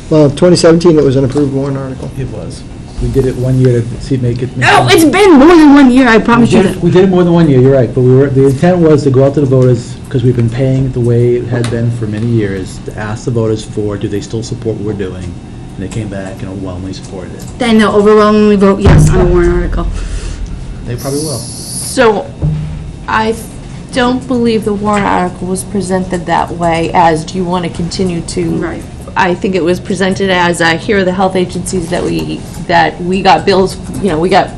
well, 2017, it was an approved warrant article. It was. We did it 1 year to see, make it. No, it's been more than 1 year, I promise you that. We did it more than 1 year, you're right, but the intent was to go out to the voters, because we've been paying the way it had been for many years, to ask the voters for, do they still support what we're doing? And they came back and overwhelmingly supported it. Then they'll overwhelmingly vote yes on a warrant article. They probably will. So, I don't believe the warrant article was presented that way as, do you want to continue to? Right. I think it was presented as, here are the health agencies that we got bills, we got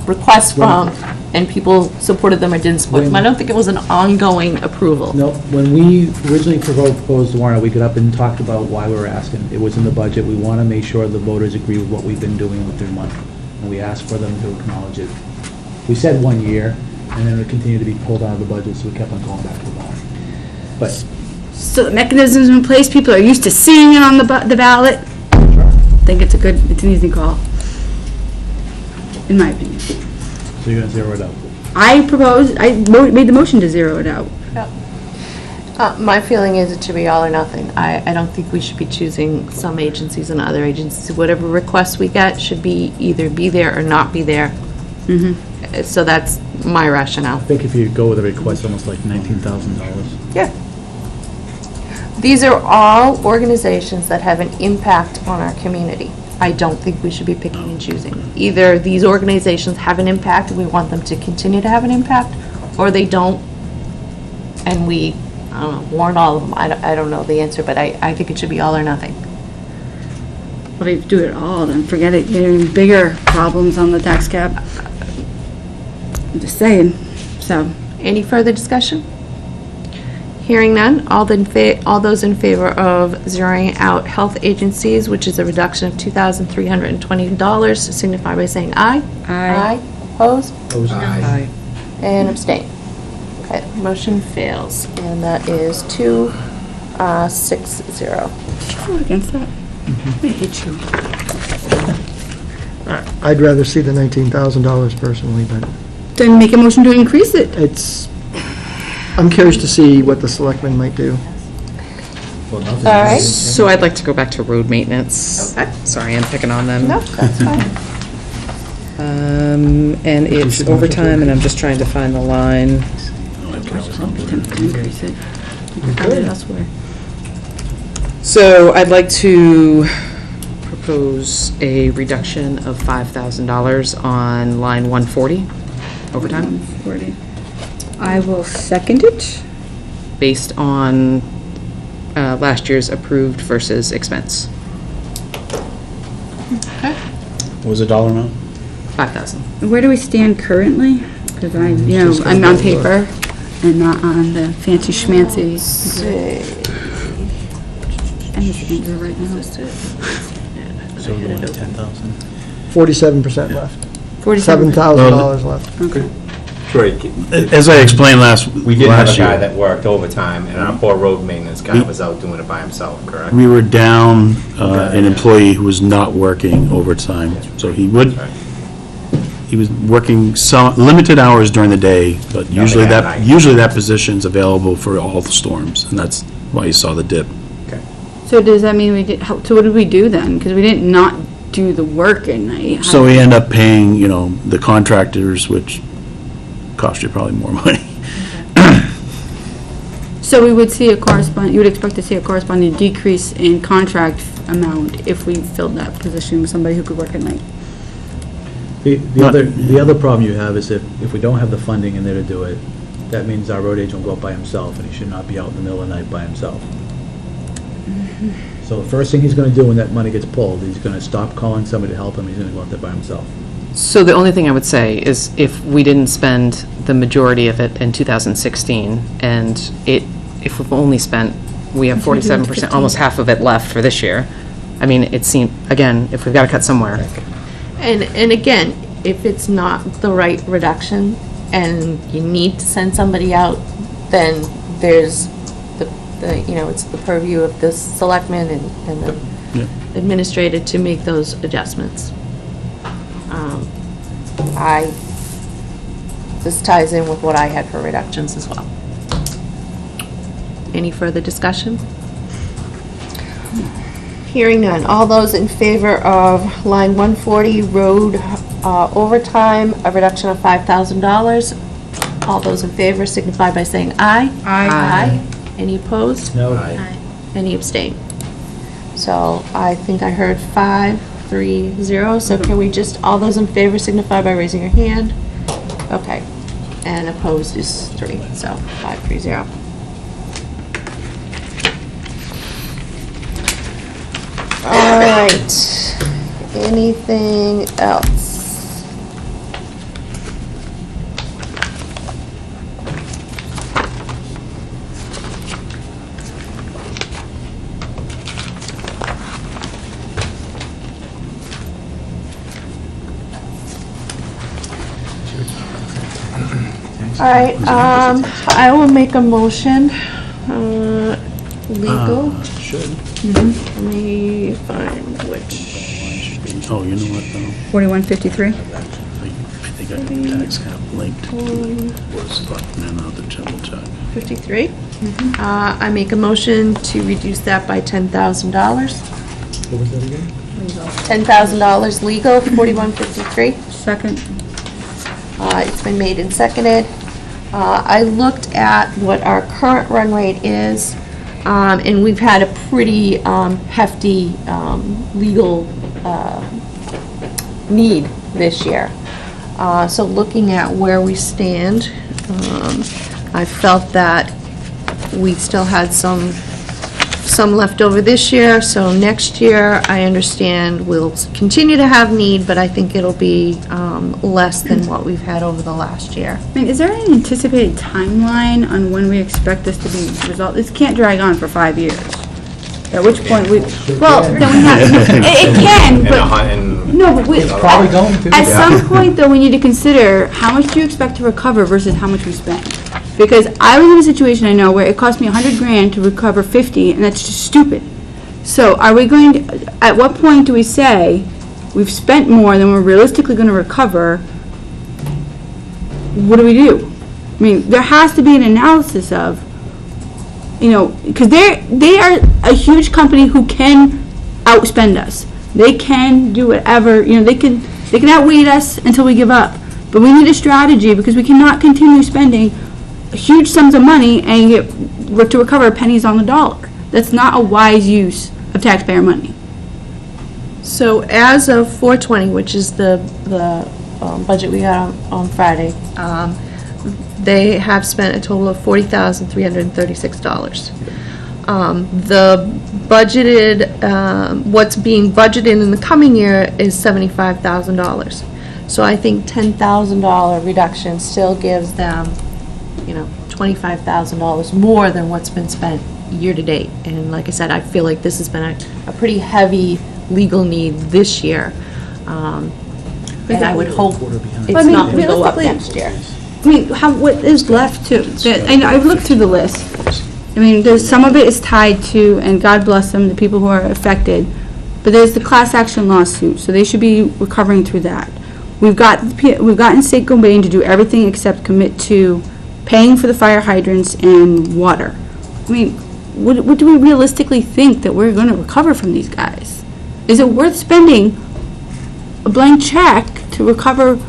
requests from, and people supported them or didn't support them. I don't think it was an ongoing approval. No, when we originally proposed the warrant, we got up and talked about why we were asking. It was in the budget. We want to make sure the voters agree with what we've been doing with their money. And we asked for them to acknowledge it. We said 1 year, and then it continued to be pulled out of the budget, so we kept on going back to the warrant. But So the mechanism's in place, people are used to seeing it on the ballot. I think it's an easy call, in my opinion. so you're going to zero it out. I made the motion to zero it out. My feeling is it should be all or nothing. I don't think we should be choosing some agencies and other agencies. Whatever requests we get should be either be there or not be there. So that's my rationale. I think if you go with a request, almost like $19,000. Yeah. These are all organizations that have an impact on our community. I don't think we should be picking and choosing. Either these organizations have an impact and we want them to continue to have an impact, or they don't, and we, I don't know, warn all of them. I don't know the answer, but I think it should be all or nothing. Well, if you do it all, then forget it, you're getting bigger problems on the tax cap. I'm just saying, so. Any further discussion? Hearing none, all those in favor of zeroing out health agencies, which is a reduction of $2,320, signify by saying aye. Aye. Opposed? Aye. And abstain. Okay, motion fails, and that is 2-6-0. Vote against that? I hate you. I'd rather see the $19,000 personally, but Then make a motion to increase it. I'm curious to see what the selectmen might do. Well, nothing. All right. So I'd like to go back to road maintenance. Okay. Sorry, I'm picking on them. No, that's fine. And it's overtime, and I'm just trying to find the line. Increase it. You can find it elsewhere. So I'd like to propose a reduction of $5,000 on line 140, overtime, 140. I will second it. based on last year's approved versus expense. What was the dollar amount? 5,000. Where do we stand currently? Because I'm on paper and not on the fancy schmancy. I'm just angry right now. So we're going to 10,000. 47% left. $7,000 left. Okay. Troy, As I explained last year. we did have a guy that worked overtime, and our poor road maintenance guy was out doing it by himself, correct? We were down an employee who was not working overtime, so he was working some, limited hours during the day, but usually at night. that position's available for all the storms, and that's why you saw the dip. Okay. So does that mean so what did we do then? Because we didn't not do the work at night. So we end up paying, the contractors, which cost you probably more money. So we would see you would expect to see a corresponding decrease in contract amount if we filled that position with somebody who could work at night. The other problem you have is if we don't have the funding in there to do it, that means our road agent will go up by himself, and he should not be out in the middle of the night by himself. So the first thing he's gonna do when that money gets pulled, he's gonna stop calling somebody to help him, he's gonna go out there by himself. So the only thing I would say is if we didn't spend the majority of it in 2016, and if we've only spent, we have 47%, almost half of it left for this year. I mean, it seemed, again, if we've got to cut somewhere. And again, if it's not the right reduction and you need to send somebody out, then there's it's the purview of the selectmen and the administrator to make those adjustments. This ties in with what I had for reductions as well. Any further discussion? Hearing none. All those in favor of line 140, road overtime, a reduction of $5,000. All those in favor signify by saying aye. Aye. Any opposed? No. Aye. Any abstain? So I think I heard 5-3-0. So can we just, all those in favor signify by raising your hand? Okay. And opposed is 3. So 5-3-0. All right. Anything else? All right, I will make a motion, legal. Should. Let me find which. Oh, you know what, though? 4153? I think I can tax cap linked to stuff, and I'll have to double check. 53. I make a motion to reduce that by $10,000. What was that again? $10,000 legal, 4153. Second. It's been made and seconded. I looked at what our current run rate is, and we've had a pretty hefty legal need this year. So looking at where we stand, I felt that we still had some left over this year, so next year, I understand we'll continue to have need, but I think it'll be less than what we've had over the last year. I mean, is there an anticipated timeline on when we expect this to be resolved? This can't drag on for 5 years. At which point we, well, then we have, it can, but, no, but we. It's probably going to. At some point, though, we need to consider how much do you expect to recover versus how much we spend. Because I was in a situation, I know, where it cost me $100,000 to recover 50, and that's just stupid. So are we going to, at what point do we say we've spent more than we're realistically going to recover? What do we do? I mean, there has to be an analysis of, because they are a huge company who can outspend us. They can do whatever, they can outweigh us until we give up. But we need a strategy because we cannot continue spending huge sums of money and to recover pennies on the dollar. That's not a wise use of taxpayer money. So as of 4/20, which is the budget we got on Friday, they have spent a total of $40,336. The budgeted, what's being budgeted in the coming year is $75,000. So I think $10,000 reduction still gives them $25,000 more than what's been spent year to date. And like I said, I feel like this has been a pretty heavy legal need this year. And I would hope it's not going to go up next year. I mean, what is left to? And I've looked through the list. I mean, there's some of it is tied to, and God bless them, the people who are affected. But there's the class action lawsuit, so they should be recovering through that. We've gotten St. Gobain to do everything except commit to paying for the fire hydrants and water. I mean, what do we realistically think that we're going to recover from these guys? Is it worth spending a blank check to recover,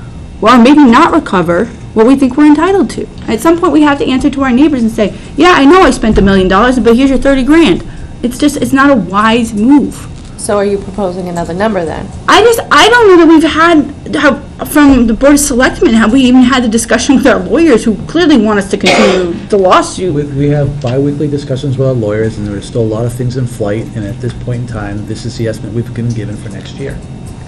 or maybe not recover, what we think we're entitled to. At some point, we have to answer to our neighbors and say, yeah, I know I spent $1 million, but here's your 30 grand. It's not a wise move. So are you proposing another number then? I don't know that we've had, from the Board of Selectmen, have we even had the discussion with our lawyers who clearly want us to continue the lawsuit? We have bi-weekly discussions with our lawyers, and there are still a lot of things in flight, and at this point in time, this is the estimate we've been given for next year.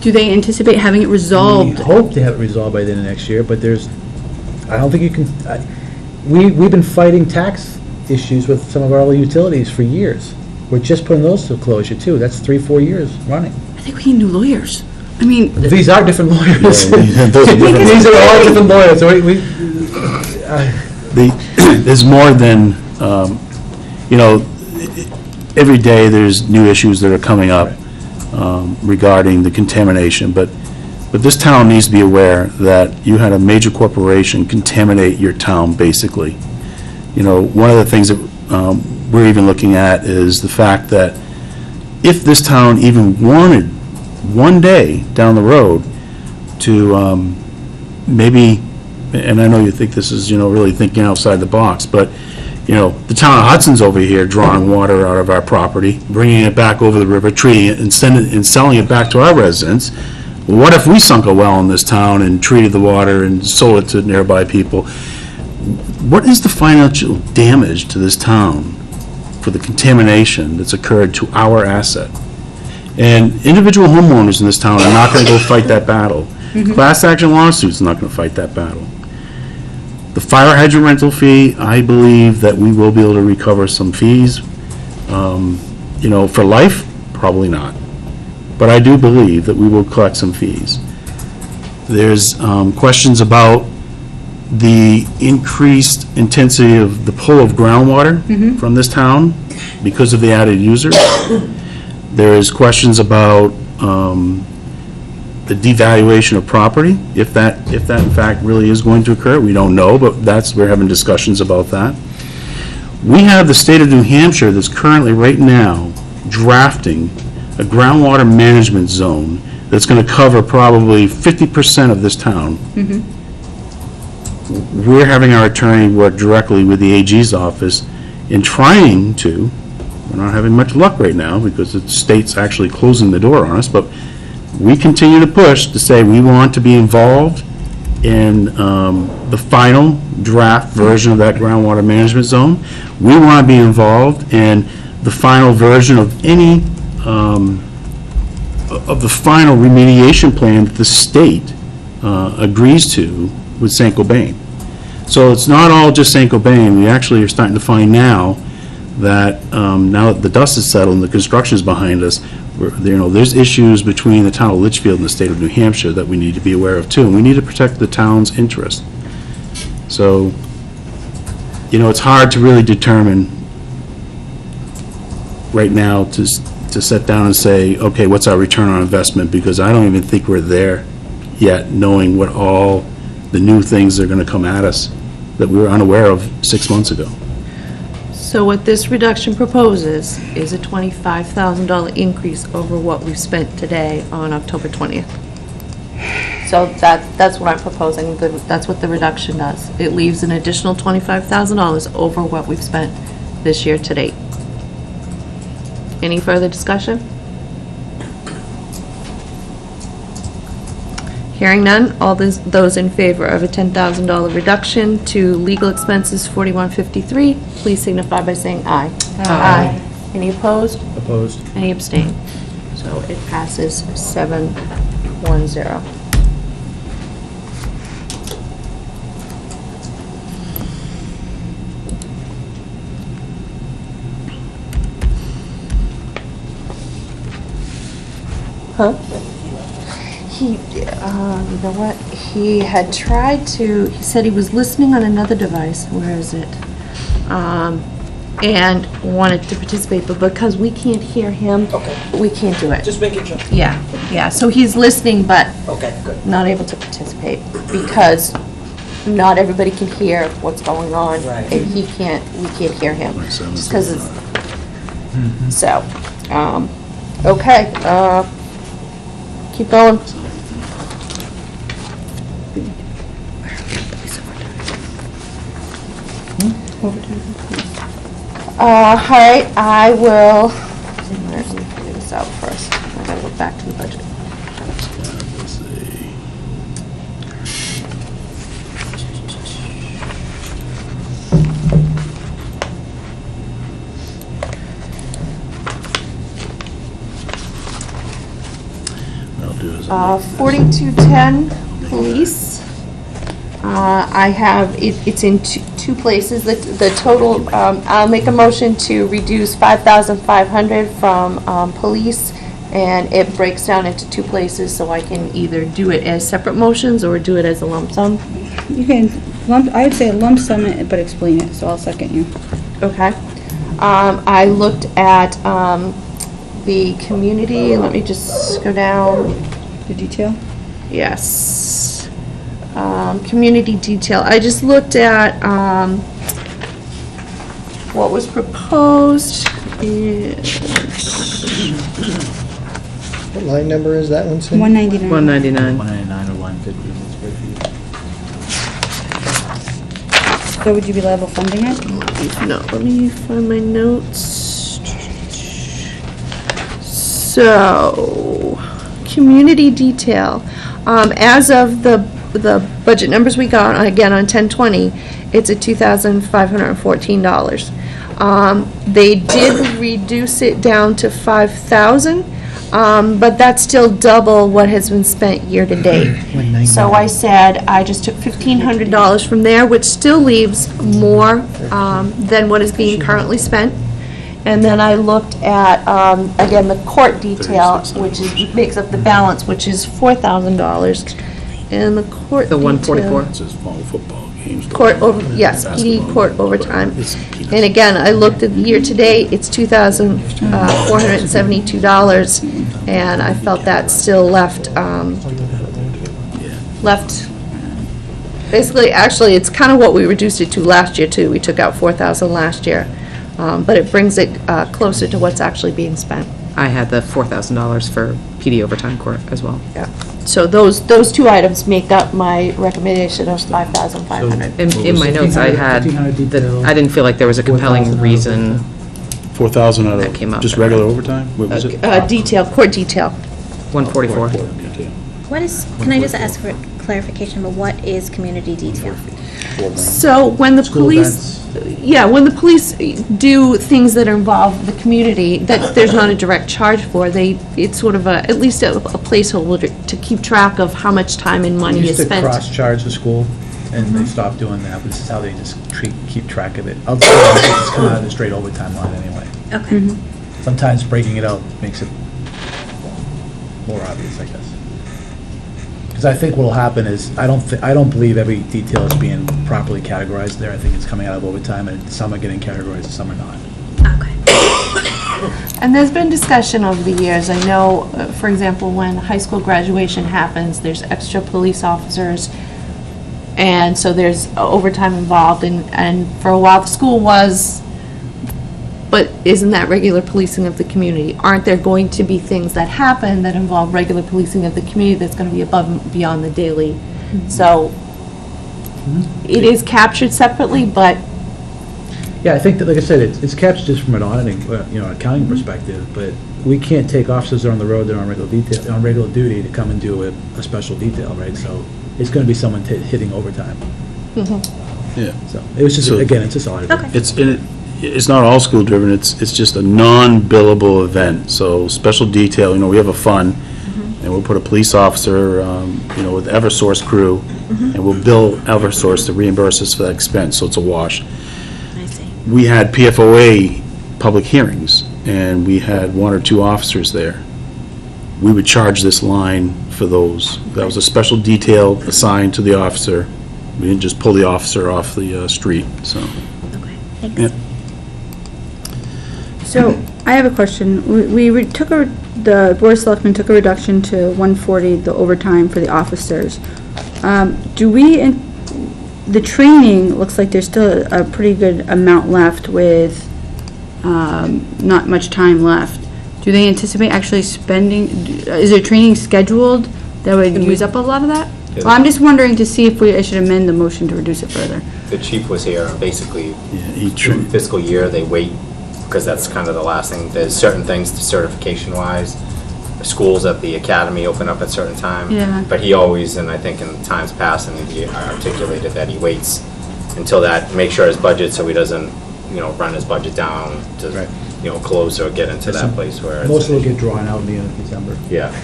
Do they anticipate having it resolved? We hope to have it resolved by the end of next year, but I don't think you can, we've been fighting tax issues with some of our other utilities for years. We're just putting those to closure, too. That's 3-4 years running. I think we need new lawyers. I mean, These are different lawyers. Yeah, those are different. These are all different lawyers. So There's more than, every day there's new issues that are coming up regarding the contamination, but this town needs to be aware that you had a major corporation contaminate your town, basically. One of the things that we're even looking at is the fact that if this town even wanted one day down the road to maybe, and I know you think this is, really thinking outside the box, but, the town of Hudson's over here drawing water out of our property, bringing it back over the river, treating it, and selling it back to our residents. Well, what if we sunk a well in this town and treated the water and sold it to nearby people? What is the financial damage to this town for the contamination that's occurred to our asset? And individual homeowners in this town are not going to go fight that battle. Class action lawsuits are not going to fight that battle. The fire hydrant rental fee, I believe that we will be able to recover some fees. For life, probably not. But I do believe that we will collect some fees. There's questions about the increased intensity of the pull of groundwater from this town because of the added users. There's questions about the devaluation of property, if that in fact really is going to occur. We don't know, but we're having discussions about that. We have the state of New Hampshire that's currently right now drafting a groundwater management zone that's going to cover probably 50% of this town. We're having our attorney work directly with the AG's office in trying to, we're not having much luck right now because the state's actually closing the door on us, but we continue to push to say we want to be involved in the final draft version of that groundwater management zone. We want to be involved in the final version of any of the final remediation plan that the state agrees to with St. Cobain. So it's not all just St. Cobain. We actually are starting to find now that now that the dust is settled and the construction is behind us, there's issues between the town of Litchfield and the state of New Hampshire that we need to be aware of too, and we need to protect the town's interest. So, it's hard to really determine right now to sit down and say, okay, what's our return on investment, because I don't even think we're there yet, knowing what all the new things that are going to come at us that we were unaware of 6 months ago. So what this reduction proposes is a $25,000 increase over what we've spent today on October 20th. So that's what I'm proposing, that's what the reduction does. It leaves an additional $25,000 over what we've spent this year to date. Any further discussion? Hearing none, all those in favor of a $10,000 reduction to legal expenses 4153, please signify by saying aye. Aye. Any opposed? Opposed. Any abstain? So it passes 7-1-0. Huh? He, you know what, he had tried to, he said he was listening on another device, where is it? And wanted to participate, but because we can't hear him, Okay. we can't do it. Just making sure. Yeah, so he's listening, but Okay, good. not able to participate, because not everybody can hear what's going on. Right. And we can't hear him, Makes sense. just because it's, so, okay, keep going. All right, I will, let me figure this out first. I gotta go back to the budget. Let's see. What I'll do is I'll make this- 4210, police. I have, it's in two places. The total, I'll make a motion to reduce 5,500 from police, and it breaks down into two places, so I can either do it as separate motions or do it as a lump sum. You can I would say lump sum it, but explain it, so I'll second you. Okay. I looked at the community, let me just go down. The detail? Yes. Community detail. I just looked at what was proposed. What line number is that one, Cindy? 199. 199. 199 or 150 square feet. So would you be level funding it? No, let me find my notes. So, community detail. As of the budget numbers we got, again, on 10/20, it's at $2,514. They did reduce it down to 5,000, but that's still double what has been spent year to date. So I said, I just took $1,500 from there, which still leaves more than what is being currently spent. And then I looked at, again, the court detail, which makes up the balance, which is $4,000. And the court The detail. 144. It says fall football games. Court over, yes, PD court overtime. And again, I looked at the year-to-date, it's $2,472, and I felt that still left, basically, actually, it's kind of what we reduced it to last year, too. We took out 4,000 last year, but it brings it closer to what's actually being spent. I had the $4,000 for PD overtime court as well. Yeah. So those two items make up my recommendation of 5,500. In my notes, I had, that I didn't feel like there was a compelling reason. 4,000 out That came of up. just regular overtime? What was it? Detail, court detail. 144. What is, can I just ask for clarification, but what is community detail? So when the School police, when the police do things that involve the community, that there's not a direct charge for, it's sort of at least a placeholder to keep track of how much time and money is Used to spent. cross-charge the school, and they stopped doing that, but this is how they just keep track of it. Ultimately, it's come out of the straight overtime line anyway. Okay. Sometimes breaking it out makes it more obvious, I guess. Because I think what'll happen is, I don't believe every detail is being properly categorized there. I think it's coming out of overtime, and some are getting categorized and some are not. Okay. And there's been discussion over the years. I know, for example, when high school graduation happens, there's extra police officers, and so there's overtime involved, and for a while, the school was, but isn't that regular policing of the community? Aren't there going to be things that happen that involve regular policing of the community that's going to be above and beyond the daily? So it is captured separately, but Yeah, I think that, like I said, it's captured just from an auditing, accounting perspective, but we can't take officers that are on the road that are on regular duty to come and do a special detail, right? So it's going to be someone hitting overtime. Yeah. So it was just, So- again, it's just auditing. Okay. It's not all school-driven, it's just a non-billable event. So special detail, we have a fund, and we'll put a police officer, with Eversource crew, and we'll bill Eversource to reimburse us for that expense, so it's a wash. I see. We had PFOA public hearings, and we had one or two officers there. We would charge this line for those. That was a special detail assigned to the officer. We didn't just pull the officer off the street, so. Okay, thanks. Yeah. So, I have a question. The Board of Selectmen took a reduction to 140, the overtime for the officers. The training, looks like there's still a pretty good amount left with not much time left. Do they anticipate actually spending, is there training scheduled that would use up a lot of that? Well, I'm just wondering to see if I should amend the motion to reduce it further. The chief was here, basically, He through fiscal year, they wait, because that's kind of the last thing. There's certain things certification-wise, schools at the academy open up at certain time. Yeah. But he always, and I think in times past, and he articulated that he waits until that, make sure his budget, so he doesn't, run his budget down to, Right. close or get into that place where it's. Most of it will get drawn out in the end of December. Yeah.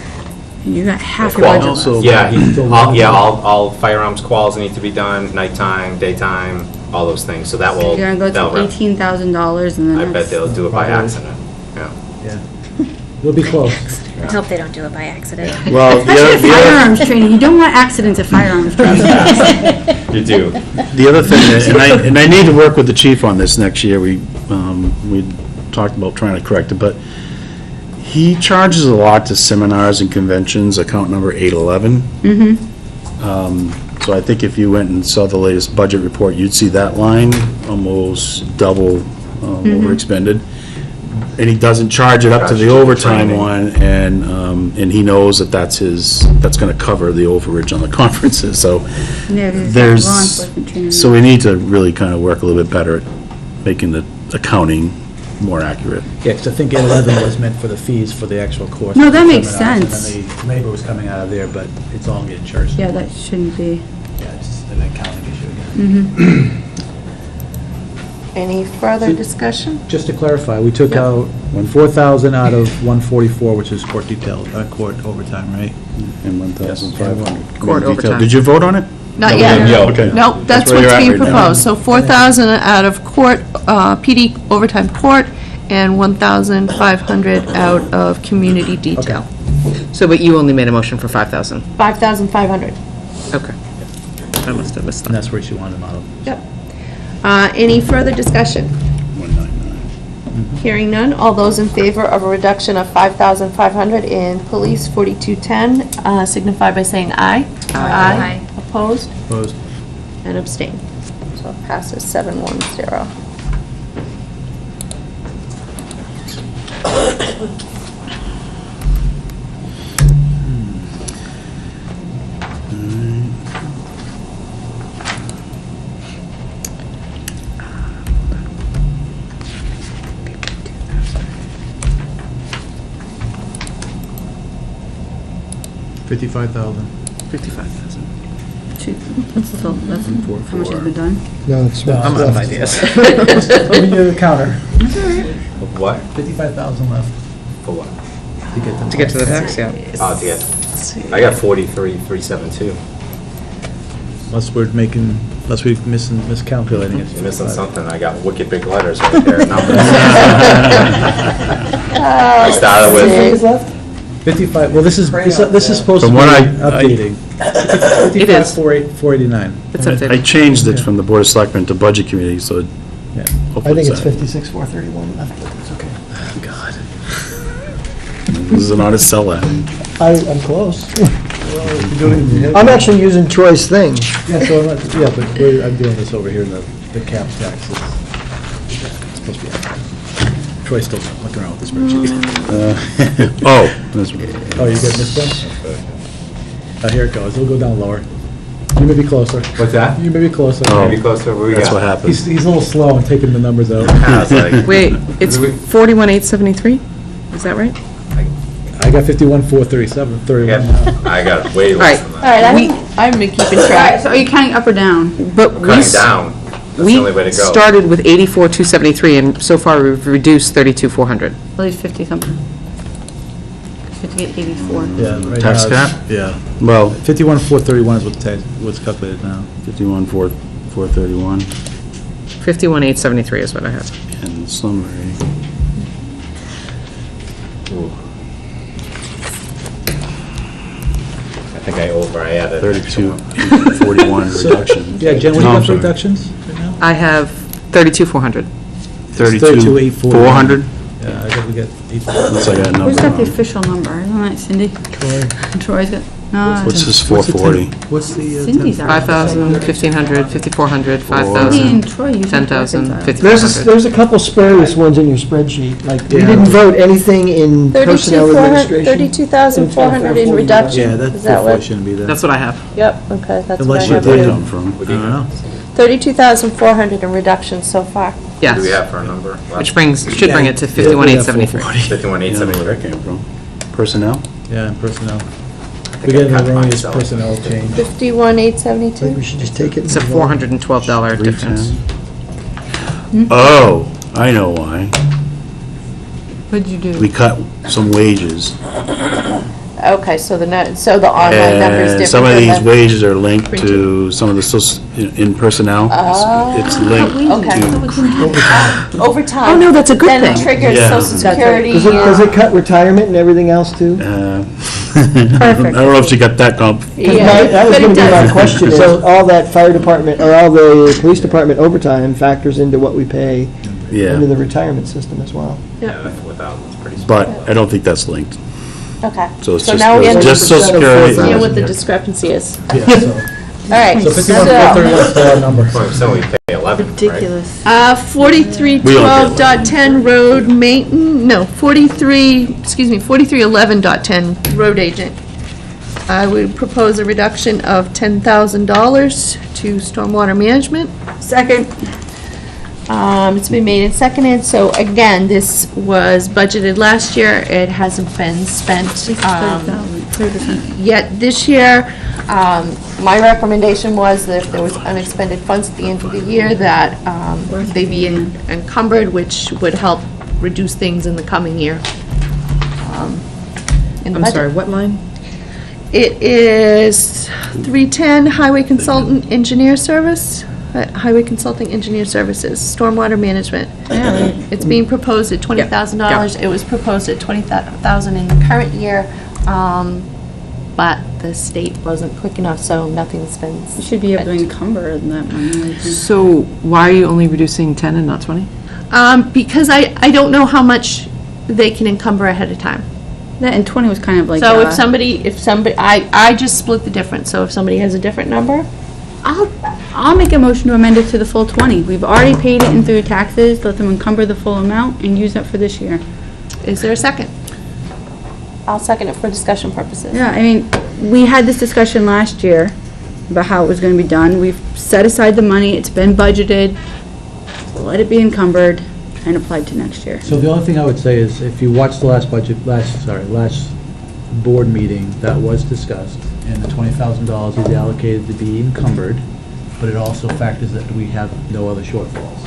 And you got half your Qual- budget also- left. Yeah, all firearms quals need to be done, nighttime, daytime, all those things, so that will. You're gonna that'll go to run. $18,000 and then I bet that's- they'll do it by Probably. accident, yeah. Yeah. It'll be close. I hope they don't do it by accident. Well, Especially firearms training, you don't want accidents at firearms training. You do. the other thing, and I need to work with the chief on this next year, we talked about trying to correct it, but he charges a lot to seminars and conventions, account number 811. So I think if you went and saw the latest budget report, you'd see that line almost double what we're expended. And he doesn't charge it up to the overtime one, and he knows that that's gonna cover the overage on the conferences, so Yeah, 'cause it's there's, law enforcement training. so we need to really kind of work a little bit better at making the accounting more accurate. Yeah, because I think 11 was meant for the fees for the actual course. No, that the makes seminars, sense. And then the labor was coming out of there, but it's all getting charged. Yeah, that shouldn't be. Yeah, it's just an accounting issue again. Any further discussion? Just to clarify, we took out 4,000 out of 144, which is court detail, court overtime, right? And 1,500. Court overtime. Did you vote on it? Not yet. No, okay. Nope, that's where what's you're at being right now. proposed. So 4,000 out of court, PD overtime court, and 1,500 out of community detail. So, but you only made a motion for 5,000? 5,500. Okay. I must have missed And that. that's where she wanted them out of. Yep. Any further discussion? 199. Hearing none, all those in favor of a reduction of 5,500 in police 4210 signify by saying aye. Aye. Opposed Opposed? and abstain. So it passes 710. $55,000. 55,000. That's still, that's how much has been done? No, it's. I'm out of ideas. Let me get the counter. Of what? 55,000 left For what? to get them. To get to the tax, yeah. Oh, to get, I got 43,372. Unless we're making, unless we're miscalculating it. You're missing something, I got wicked big letters right there, numbers. I started with, 55, well, this is supposed to From be what updating. It is. 55,489. It's I updated. changed it from the Board of Selectmen to Budget Committee, so Yeah. hopefully I think it's that- 56,431 left, but it's okay. God. This is not a sellout. I'm close. I'm actually using Troy's thing. Yeah, so, I'm doing this over here in the cap taxes. It's supposed to be accurate. Troy's still looking around with the spreadsheet. Oh, that's right. Oh, you got this one? Here it goes, it'll go down lower. You may be closer. what's that? You may be closer. Oh. Maybe closer, what we That's got? what happens. He's a little slow in taking the numbers out. I was like, Wait, it's We- 41,873? Is that right? I got 51,437, 31 now. I got way All less right. than All that. right, I've been keeping All right, track. so are you counting up or down? But we Cutting down, that's the only way We to go. started with 84,273, and so far we've reduced 32,400. At least 50 something. 58, 84. Yeah, right now Tax it's- cap? Yeah. Well, 51,431 is what's calculated now. 51,431 51,873 is what I have. in summary. Ooh. I think I added. 32,41 reduction. Yeah, Jen, what do you No, I'm got for sorry. reductions right now? I have 32,400. 32,400? Yeah, I got, we got 8. Looks like I got a Who's number got the wrong. official number? Isn't that Cindy? Troy. Troy's got, No, What's this What's the 440? What's the? Cindy's are. 5,000, 1,500, 5,400, Cindy and 5,000, Troy usually 10,000, reconcile. 5,400. There's a couple spurious ones in your spreadsheet, like, we Yeah. didn't vote anything in personnel administration. 32,400 in reduction. Yeah, that Is that 440 what? shouldn't be there. That's what I have. Yep, okay, that's what I Unless you have. Where'd did. that come from? I don't know. 32,400 in reduction so far. Yes. What do we have for a number? Which should bring it to Yeah, 51,873. 51,873. Where that came from? Personnel? Yeah, personnel. I We think I get cut the wrongest myself. personnel change. 51,872? I think we should just take it. It's a $412 difference. 310. Oh, I know why. What'd you do? We cut some wages. Okay, so the online number is And different. some of than these the- wages are linked to some of the, in personnel. It's linked okay. to, Overtime. Oh, no, that's a good Then thing. it triggers Yeah. social security. Does it cut retirement and everything else too? I don't know if you got that comp. Yeah, That was but going it to be my does. question, is all that fire department, or all the police department overtime factors into what we pay into Yeah, the retirement system as well. Yeah, that's without, it's pretty small. but I don't think that's linked. Okay. So it's now we're just, just social security. See what the discrepancy is. Yeah, so, All right, so 51,431 is the number. So we pay 11, right? Ridiculous. 4312.10 road maintenance, no, 4311.10 road agent. I would propose a reduction of $10,000 to stormwater management. Second. It's been made and seconded, so again, this was budgeted last year, it hasn't been spent, 30%. yet this year. My recommendation was that if there was unexpended funds at the end of the year, that they be encumbered, which would help reduce things in the coming year. In the I'm budget. sorry, what line? It is 310 Highway Consultant Engineer Service, Highway Consulting Engineer Services, Stormwater Management. It's being proposed at $20,000. It was proposed at $20,000 in the current year, but the state wasn't quick enough, so nothing's been You should be able to spent. encumber that money, I think. So why are you only reducing 10 and not 20? Because I don't know how much they can encumber ahead of time. That, and 20 was kind of like, So if somebody, I just split the difference, so if somebody has a different number, I'll make a motion to amend it to the full 20. We've already paid it in through taxes, let them encumber the full amount and use that for this year. is there a second? I'll second it for discussion purposes. Yeah, I mean, we had this discussion last year about how it was gonna be done. We've set aside the money, it's been budgeted, let it be encumbered and applied to next year. So the only thing I would say is, if you watch the last board meeting, that was discussed, and the $20,000 is allocated to be encumbered, but it also factors that we have no other shortfalls.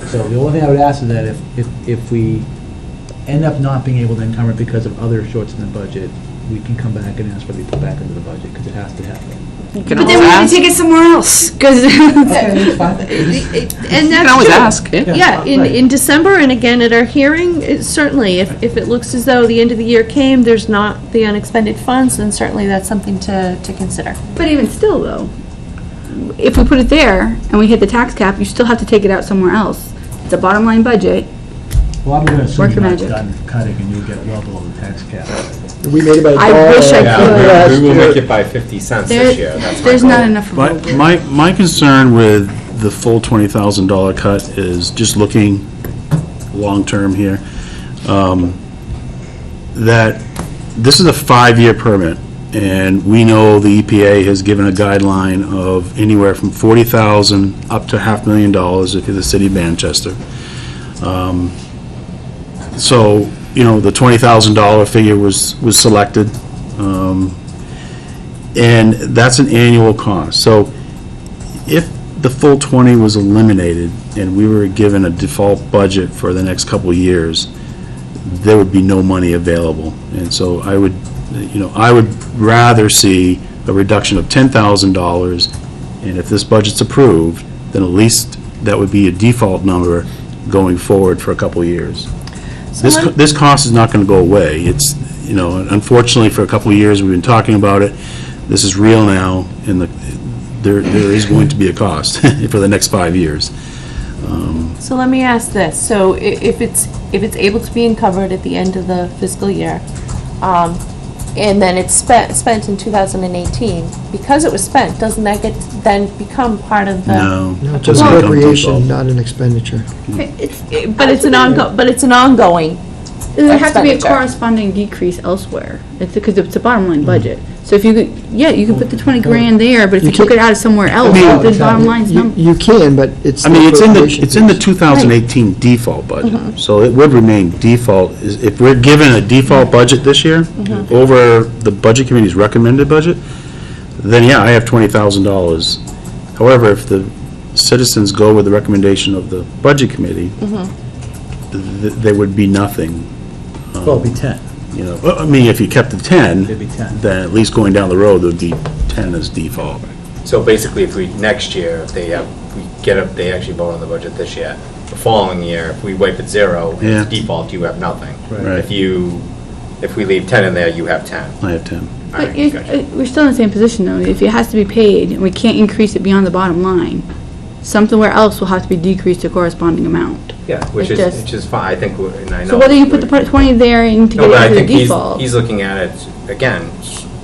So the only thing I would ask is that if we end up not being able to encumber because of other shorts in the budget, we can come back and ask for it to be put back into the budget, because it has to happen. You can But always then we have to ask. take it somewhere else, because And You that's can always true. ask, yeah. Yeah, in Right. December and again at our hearing, certainly, if it looks as though the end of the year came, there's not the unexpended funds, then certainly that's something to consider. But even still, though, if we put it there and we hit the tax cap, you still have to take it out somewhere else. It's a bottom line budget. Well, I'm going to assume Work you're your not magic. done cutting, and you'll get well below the tax cap. We made it by a I dollar. wish I Yeah, could. we will make it by 50 cents this year, that's my There's not goal. enough My, room. my concern with the full $20,000 cut is just looking long-term here, that this is a 5-year permit, and we know the EPA has given a guideline of anywhere from $40,000 up to $500,000 if you're the city of Manchester. So, you know, the $20,000 figure was selected, and that's an annual cost. So if the full 20 was eliminated and we were given a default budget for the next couple of years, there would be no money available. And so I would, you know, I would rather see a reduction of $10,000, and if this budget's approved, then at least that would be a default number going forward for a couple of years. This cost is not going to go away. It's, you know, unfortunately, for a couple of years, we've been talking about it. This is real now, and there is going to be a cost for the next 5 years. So let me ask this, so if it's able to be encumbered at the end of the fiscal year, and then it's spent in 2018, because it was spent, doesn't that get, then become part of the? No. No, it's doesn't an become appropriation, default. not an expenditure. But it's an ongoing. There has to be a Expenditure. corresponding decrease elsewhere. It's because it's a bottom line budget. So if you could, yeah, you could put the 20 grand there, but if you took it out of somewhere else, mean- the bottom line's You number. you can, but it's. I mean, it's in the, appropriation it's in the piece. 2018 default budget, so it would remain default. If we're given a default budget this year, over the budget committee's recommended budget, then yeah, I have $20,000. However, if the citizens go with the recommendation of the budget committee, there would be nothing. Well, it'd be 10. You know, I mean, if you kept the 10, It'd be 10. then at least going down the road, there would be 10 as default. So basically, if we, next year, if they have, we get up, they actually vote on the budget this year, the following year, if we wipe at 0, and it's Yeah. default, you have nothing. Right. If we leave 10 in there, you have 10. I have 10. All But right, you- gotcha. we're still in the same position, though. If it has to be paid, and we can't increase it beyond the bottom line, somewhere else will have to be decreased to corresonding amount. Yeah, which It just- is fine, I think, and I know. So whether you put the 20 there and to No, get but it I to the think he's default. looking at it, again,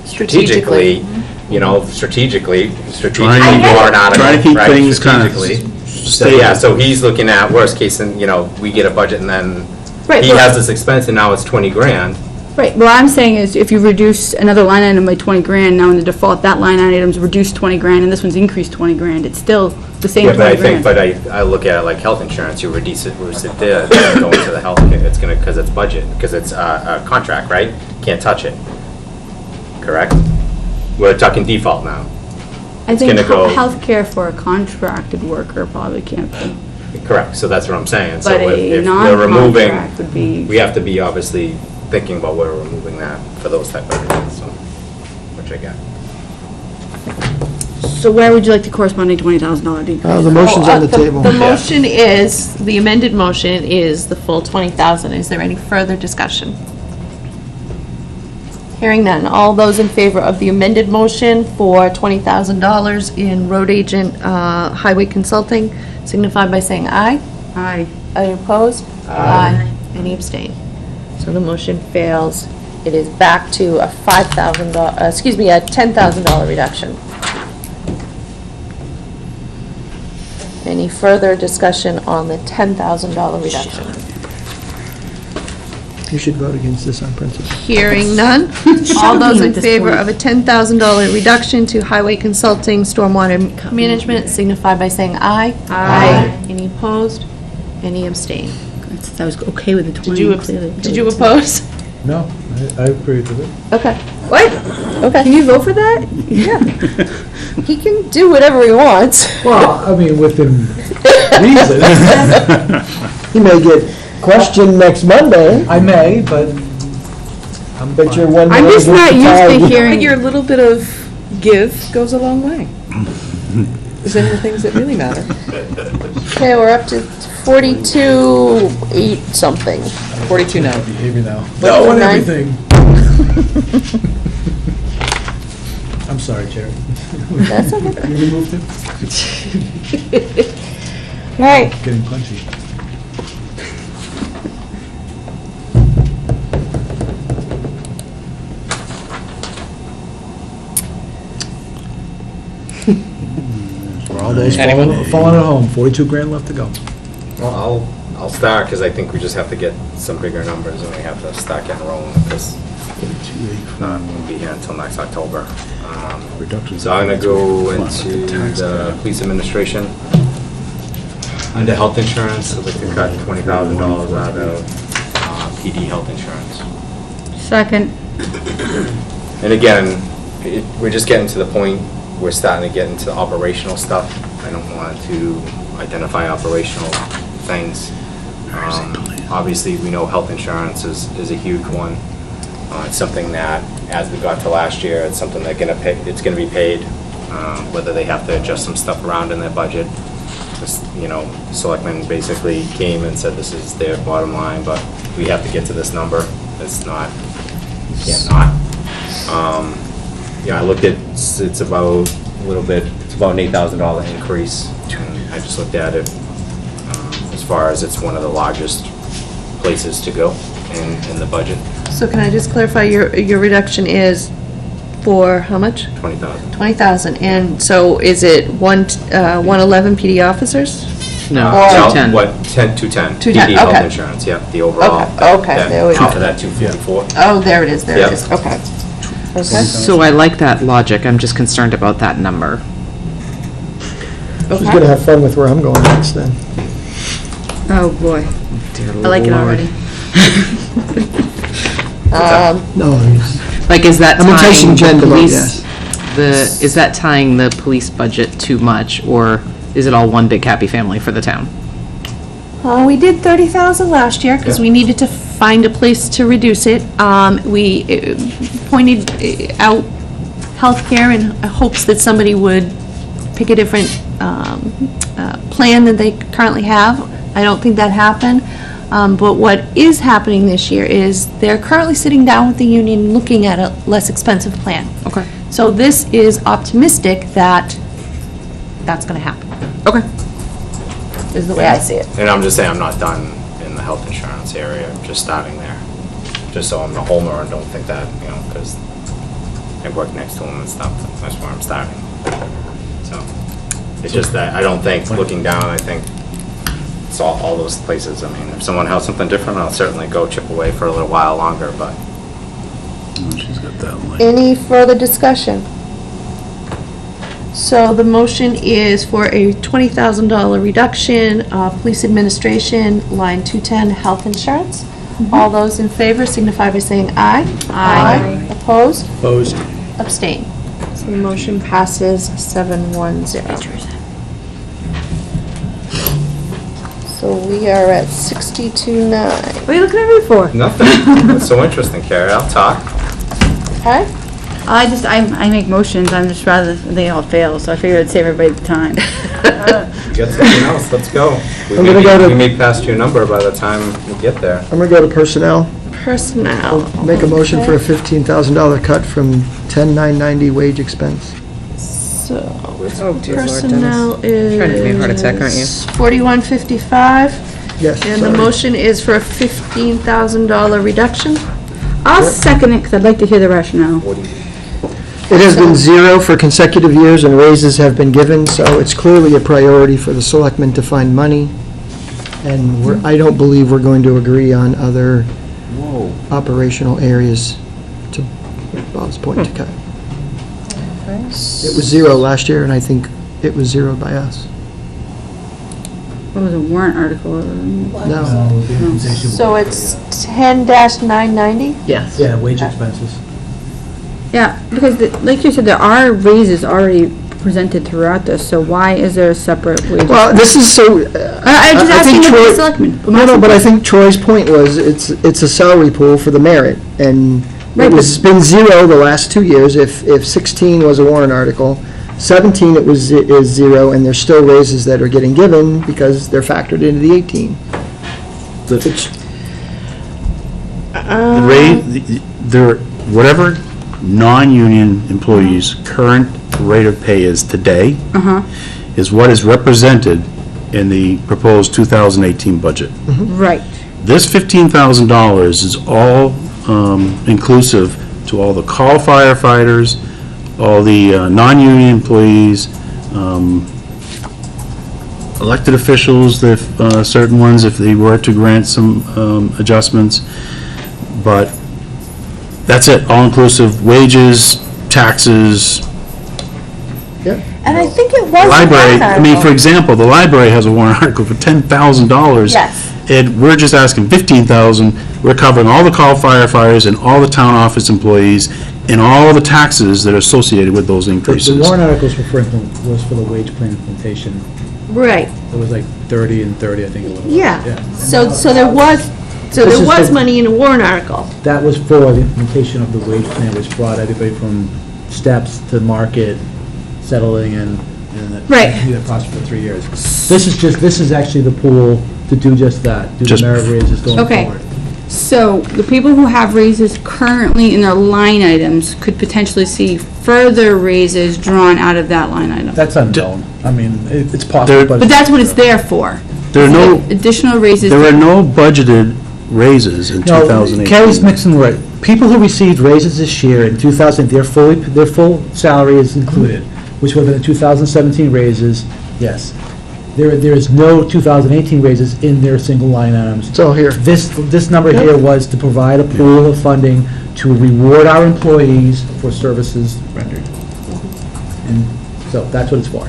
Strategically. strategically, you know, strategically Trying to- warrant article, trying to keep right, things kind of strategically. So, stable. yeah, so he's looking at worst case, and, you know, we get a budget and then Right, he well- has this expense and now it's 20 grand. Right, what I'm saying is, if you reduce another line item by 20 grand, now in the default, that line item's reduced 20 grand, and this one's increased 20 grand, it's still the same Yeah, but 20 I think, grand. but I look at it like health insurance, you reduce it there, it's gonna go into the health, it's gonna, because it's budget, because it's a contract, right? Can't touch it. Correct? We're talking default now. I think gonna go- healthcare for a contracted worker probably can't be, Correct, so that's what I'm saying. So but if a we're removing, non-contract would be. we have to be obviously thinking about where we're removing that for those type of reasons, so, which I get. So where would you like the corresponding $20,000 decrease? The motion's on the table. The motion is, the amended motion is the full 20,000. Is there any further discussion? Hearing none. All those in favor of the amended motion for $20,000 in road agent, highway consulting, signify by saying aye. Aye. Any opposed? Aye. Any abstain? So the motion fails. It is back to a $5,000, a $10,000 reduction. Any further discussion on the $10,000 reduction? You should vote against this on principle. Hearing none. All those in favor of a $10,000 reduction to highway consulting, stormwater management, signify by saying aye. Aye. Any opposed? Any abstain? I was okay with the 20, clearly. Did you oppose? No, I agree with it. Okay. What? Okay. Can you vote for that? Yeah. He can do whatever he wants. Well, I mean, within reason. You may get questioned next Monday, I may, but I'm but you're fine. one. I'm day just not against the used to tide. hearing. Your little bit of give goes a long way. Is in the things that really matter. Okay, we're up to 42, 8 something. 42 now. Behavior now. No, No, on nine. everything. I'm sorry, Jerry. That's okay. You removed him? All right. Getting punchy. For all those falling at home, 42 grand left to go. Well, I'll start, because I think we just have to get some bigger numbers, and we have to start getting rolling, because not going to be here until next October. So I'm going to go into the police administration. Under health insurance, I'd like to cut $20,000 out of PD health insurance. Second. And again, we're just getting to the point, we're starting to get into the operational stuff. I don't want to identify operational things. Obviously, we know health insurance is a huge one. It's something that, as we got to last year, it's something they're gonna pay, it's gonna be paid, whether they have to adjust some stuff around in their budget. Just, you know, selectmen basically came and said this is their bottom line, but we have to get to this number. It's not, you can't not. Yeah, I looked at, it's about a little bit, it's about an $8,000 increase. And I just looked at it as far as it's one of the largest places to go in the budget. So can I just clarify, your reduction is for how much? 20,000. 20,000, and so is it 111 PD officers? No, Or- No, 210. what, 210. 210, PD health okay. insurance, yep, the overall. Okay, yeah, there we go. Off of that 254. Oh, there it is, there it Yep. is, okay. Okay. So I like that logic, I'm just concerned about that number. She's going to have fun with where I'm going next then. Oh, boy. Dear I like it Lord. already. No, it's- Like, is that I'm enticing tying Jen the to vote police, yes. is that tying the police budget too much, or is it all one big happy family for the town? We did 30,000 last year, because we needed to find a place to reduce it. We pointed out healthcare in hopes that somebody would pick a different plan than they currently have. I don't think that happened. But what is happening this year is they're currently sitting down with the union looking at a less expensive plan. Okay. So this is optimistic that that's going to happen, Okay. is the way I see it. And I'm just saying, I'm not done in the health insurance area, just starting there. Just so I'm a homer and don't think that, because I work next to them and stuff, that's where I'm starting. So, it's just that, I don't think, looking down, I think it's all those places. I mean, if someone has something different, I'll certainly go chip away for a little while longer, but. Oh, she's got that one. Any further discussion? So the motion is for a $20,000 reduction, police administration, line 210, health insurance. All those in favor signify by saying aye. Aye. Opposed? Opposed. Abstain. So the motion passes 7-1-0. So we are at 62-9. What are you looking at me for? Nothing. That's so interesting, Carrie. I'll talk. Okay? I make motions, I'm just rather they all fail, so I figured I'd save everybody the time. Get something else, let's go. I'm gonna go to- We may pass your number by the time we get there. I'm going to go to personnel. Personnel. Make a motion for a $15,000 cut from 10,990 wage expense. So, Oh, dear Lord, personnel is. Trying to give me a heart attack, aren't you? 4155, Yes, and the sorry. motion is for a $15,000 reduction. I'll second it, because I'd like to hear the rationale. It has been zero for consecutive years, and raises have been given, so it's clearly a priority for the selectmen to find money. And I don't believe we're going to agree on other operational areas, to Bob's point, to cut. It was zero last year, and I think it was zeroed by us. What was a warrant article? No. So it's 10-990? Yes. Yeah, wage expenses. Yeah, because like you said, there are raises already presented throughout this, so why is there a separate wage? Well, this is so... I'm just I think asking the Troy- selectmen. No, but I think Troy's point was, it's a salary pool for the merit, and it's been zero the last 2 years. If 16 was a warrant article, 17 is zero, and there's still raises that are getting given because they're factored into the 18. The rate, whatever non-union employees' current rate of pay is today is what is represented in the proposed 2018 budget. Right. This $15,000 is all inclusive to all the call firefighters, all the non-union employees, elected officials, certain ones, if they were to grant some adjustments. But that's it, all-inclusive, wages, taxes, And I think it was a library. warrant I mean, for article. example, the library has a warrant article for $10,000. Yes. And we're just asking $15,000. We're covering all the call firefighters and all the town office employees and all the taxes that are associated with those The increases. warrant articles was for the wage plan implementation. Right, It was like 30 and 30, I think it was. yeah. So there was, This is the- money in a warrant article. That was for the implementation of the wage plan, which brought everybody from steps to market, settling in, and Right. that process for 3 years. This is actually the pool to do just that, do the Just- merit raises going Okay. forward. So the people who have raises currently in their line items could potentially see further raises drawn out of that line item. That's unknown. I mean, it's possible, There- but. But that's what it's there for. There are no, Additional raises. there are no budgeted raises in No, 2018. Kelly's mixing the word. People who received raises this year in 2000, their full salary is included, which would have been the 2017 raises, yes. There is no 2018 raises in their single line items. It's all here. This number here was to provide a pool of funding to reward our employees for services rendered. And so that's what it's for.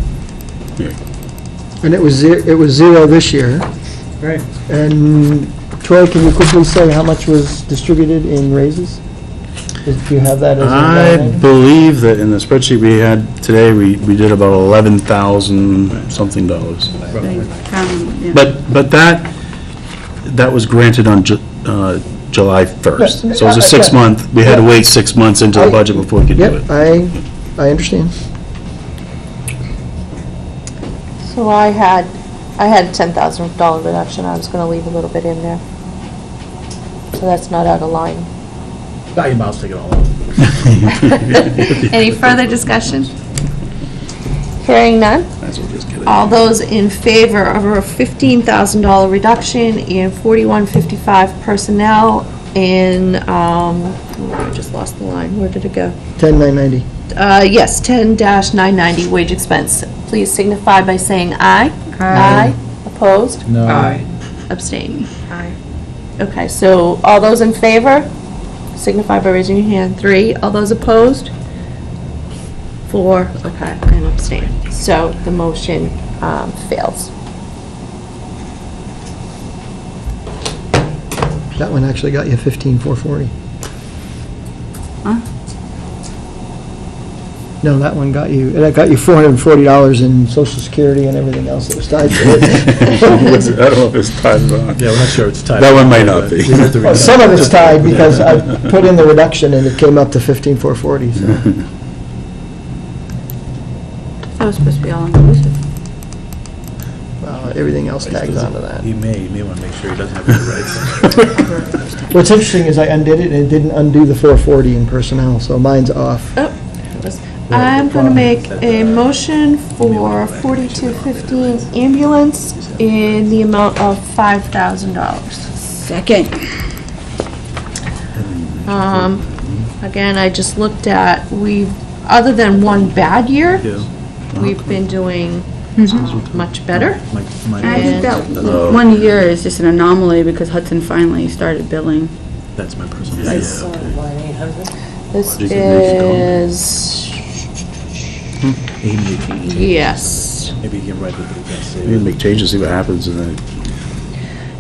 And it was zero this year. Right. And Troy, can you quickly say how much was distributed in raises? Do you have that as a line I item? believe that in the spreadsheet we had today, we did about 11,000 something dollars. Yeah. But that was granted on July 1st. So it was a 6-month, we had to wait 6 months into the budget before we could do Yep, it. I understand. So I had $10,000 reduction, I was gonna leave a little bit in there. So that's not out of line. Value miles take it all out. Any further discussion? Hearing none? Might as well just get it. All those in favor of a $15,000 reduction in 4155 personnel in, I just lost the line, where did it go? 10,990. Yes, 10-990 wage expense. Please signify by saying aye. Aye. Opposed? No. Abstain. Aye. Okay, so all those in favor, signify by raising your hand. 3. All those opposed? 4. Okay, and abstain. So the motion fails. That one actually got you 15,440. Huh? No, that one got you $440 in Social Security and everything else that was tied to it. I don't know if it's tied or not. Yeah, we're not sure it's tied. That one might not be. Well, some of it's tied because I put in the reduction and it came up to 15,440, so. That was supposed to be all inclusive. Everything else tags onto that. He may want to make sure he doesn't have any rights. What's interesting is I undid it and it didn't undo the 440 in personnel, so mine's off. I'm going to make a motion for 4215 ambulance in the amount of $5,000. Second. Again, I just looked at, other than one bad year, we've been doing much better. I think that one year is just an anomaly because Hudson finally started billing. That's my personal Like, Line 800? This is, yes. Maybe you can write it, but you can't say We can make changes, see what happens, and then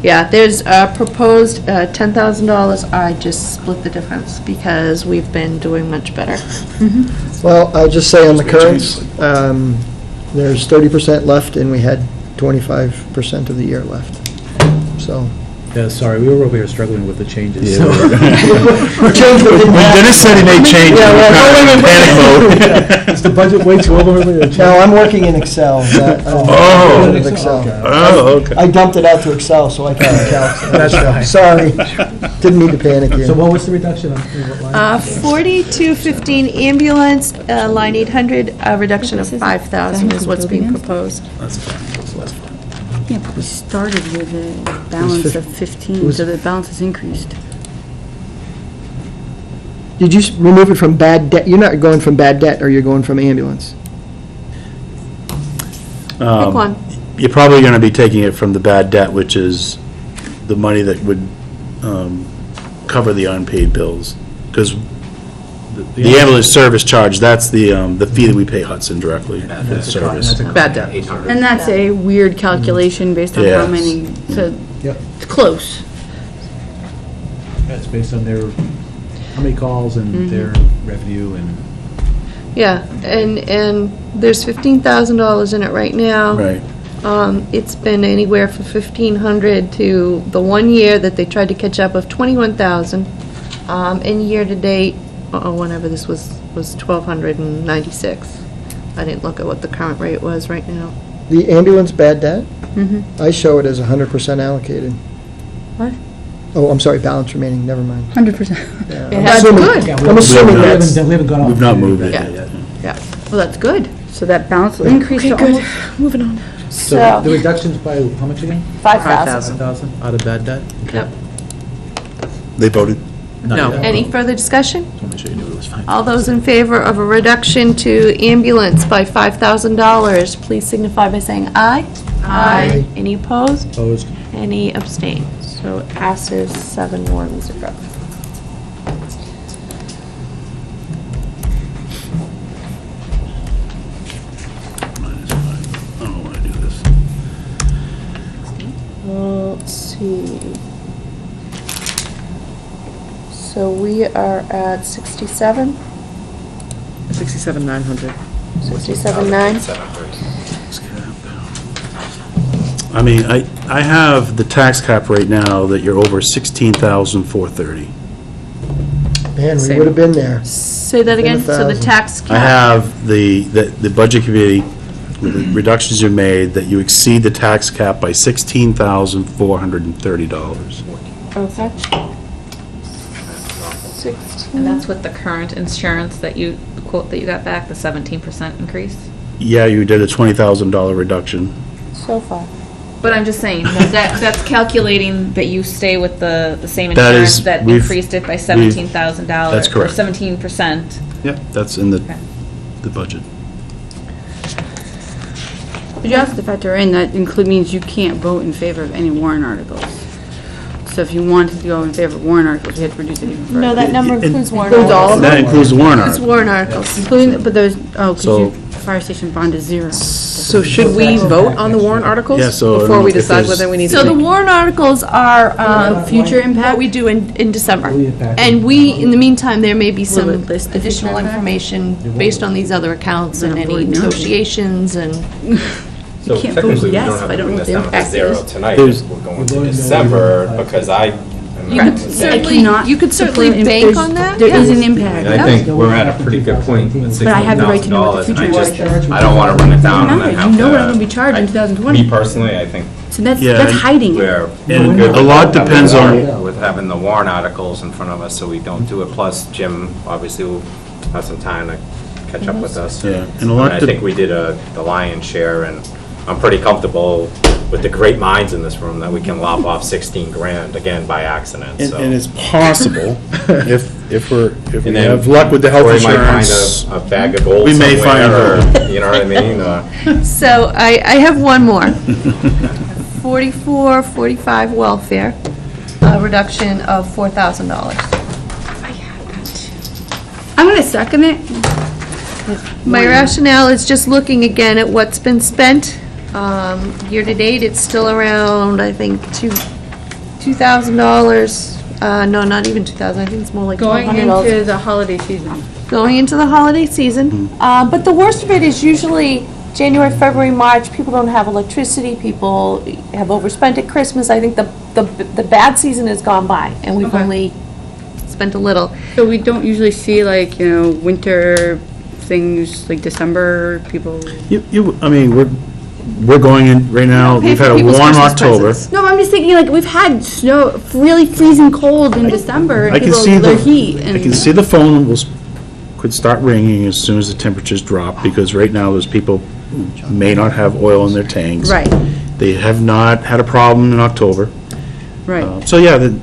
Yeah, there's a proposed $10,000. I just split the difference because we've been doing much better. Well, I'll just say on the currents, there's 30% left and we had 25% of the year left, so. Yeah, sorry, we were over here struggling with the changes. Yeah, so- Change that didn't happen. Dennis said he made changes. Yeah, well, We're kind of in panic mode. Is the budget way too over? No, I'm working in Excel. Oh. In Excel. Oh, okay. I dumped it out to Excel so I can calc. That's fine. Sorry, didn't mean to panic you. So what was the reduction on what line? 4215 ambulance, line 800, a reduction of 5,000 is what's being proposed. That's fine. That's less fun. Yeah, but we started with a balance of 15, so the balance has increased. Did you remove it from bad debt? You're not going from bad debt, or you're going from ambulance? Pick one. You're probably going to be taking it from the bad debt, which is the money that would cover the unpaid bills. Because the ambulance service charge, that's the fee that we pay Hudson directly for the service. Bad debt. 800. And that's a weird calculation based on how Yes. many, so Yep. it's close. That's based on their, how many calls and their revenue and. Yeah, and there's $15,000 in it right now. Right. It's been anywhere from 1,500 to the 1 year that they tried to catch up of 21,000. And year-to-date, whenever this was 1,296. I didn't look at what the current rate was right now. The ambulance bad debt? I show it as 100% allocated. What? Oh, I'm sorry, balance remaining, never mind. 100%. Yeah, It I'm has assuming- good. Yeah, I'm assuming we that's, haven't gone off. We've not moved it Yeah. yet. Yeah. Well, that's good. So that balance will increase to almost, Moving on. So the So, reduction's by how much again? 5,000. 5,000 out of bad debt? Yep. They voted? No. Any further discussion? Just want to make sure you knew it was fine. All those in favor of a reduction to ambulance by $5,000, please signify by saying aye. Aye. Any opposed? Opposed? Any abstain? So it passes 7-1-0. I don't want to do this. Let's see. So we are at 67, 67,900. 67.9. I mean, I have the tax cap right now that you're over 16,430. Man, we Same. would have been there. Say that again, so the 1,000. tax cap. I have the budget committee, with the reductions you made, that you exceed the tax cap by $16,430. Okay. 16. And that's with the current insurance that the quote that you got back, the 17% increase? Yeah, you did a $20,000 reduction. So far. But I'm just saying, that's calculating that you stay with the same That is- insurance that we've- increased it by $17,000. That's correct. Or 17%. Yep, that's in Okay. the budget. But you also have to factor in that means you can't vote in favor of any warrant articles. So if you wanted to go in favor of warrant articles, you had to reduce it even further. No, that number It- includes warrant Includes all articles. of That includes the warrant It's article. warrant articles. Including, but there's, because So- fire station bond is zero. So should we vote on the warrant articles? Yeah, so I don't before know we if decide there's- whether we need to So the make? warrant articles are Future what impact? we do in December. Full impact. And we, in the meantime, there may be Will some it list the additional future impact? information based on these other accounts and Then any avoid no. negotiations and, So can't technically, vote we yes, don't if have I to don't bring know this what the down to impact zero is. tonight, There's- we're going We're to voting no December, impact. because I Correct. certainly, you could certainly bank on that. There yeah. is an impact. And I think we're at a pretty good point with But I have the right to know what the $16,000, and I future just, is. I don't wanna run it down and then You have to. know what I'm gonna be charged in 2020. Me personally, I think So that's Yeah, that's and- hiding it. we're And good a lot with having depends the on- warrant- with having the warrant articles in front of us, so we don't do it. Plus, Jim obviously will have some time to catch up with us. Yeah, and a lot I de- think we did the lion's share, and I'm pretty comfortable with the great minds in this room that we can lop off 16 grand, again, by accident, And so. and it's possible, if we And then have luck with the health Corey might insurance. find a bag of gold we may somewhere, find or, you know what I mean? So I have one more. 44, 45 welfare, a reduction of $4,000. I'm gonna second it. My rationale is just looking again at what's been spent. Year-to-date, it's still around, I think, $2,000. No, not even 2,000, I think it's more like Going $1,200. into the holiday season. Going into the holiday season. But the worst of it is usually January, February, March, people don't have electricity, people have overspent at Christmas. I think the bad season has gone by, and we've Okay. only spent a little. So we don't usually see like, winter things like December, people. I mean, we're going in right now, Pay we've for had a people's warm Christmas October. presents. No, I'm just thinking like we've had snow, really freezing cold in December and I can people, see their heat I and. can see the phone could start ringing as soon as the temperatures drop, because right now there's people who may not have oil in their tanks. Right, They have not had a problem in October. right. So yeah, the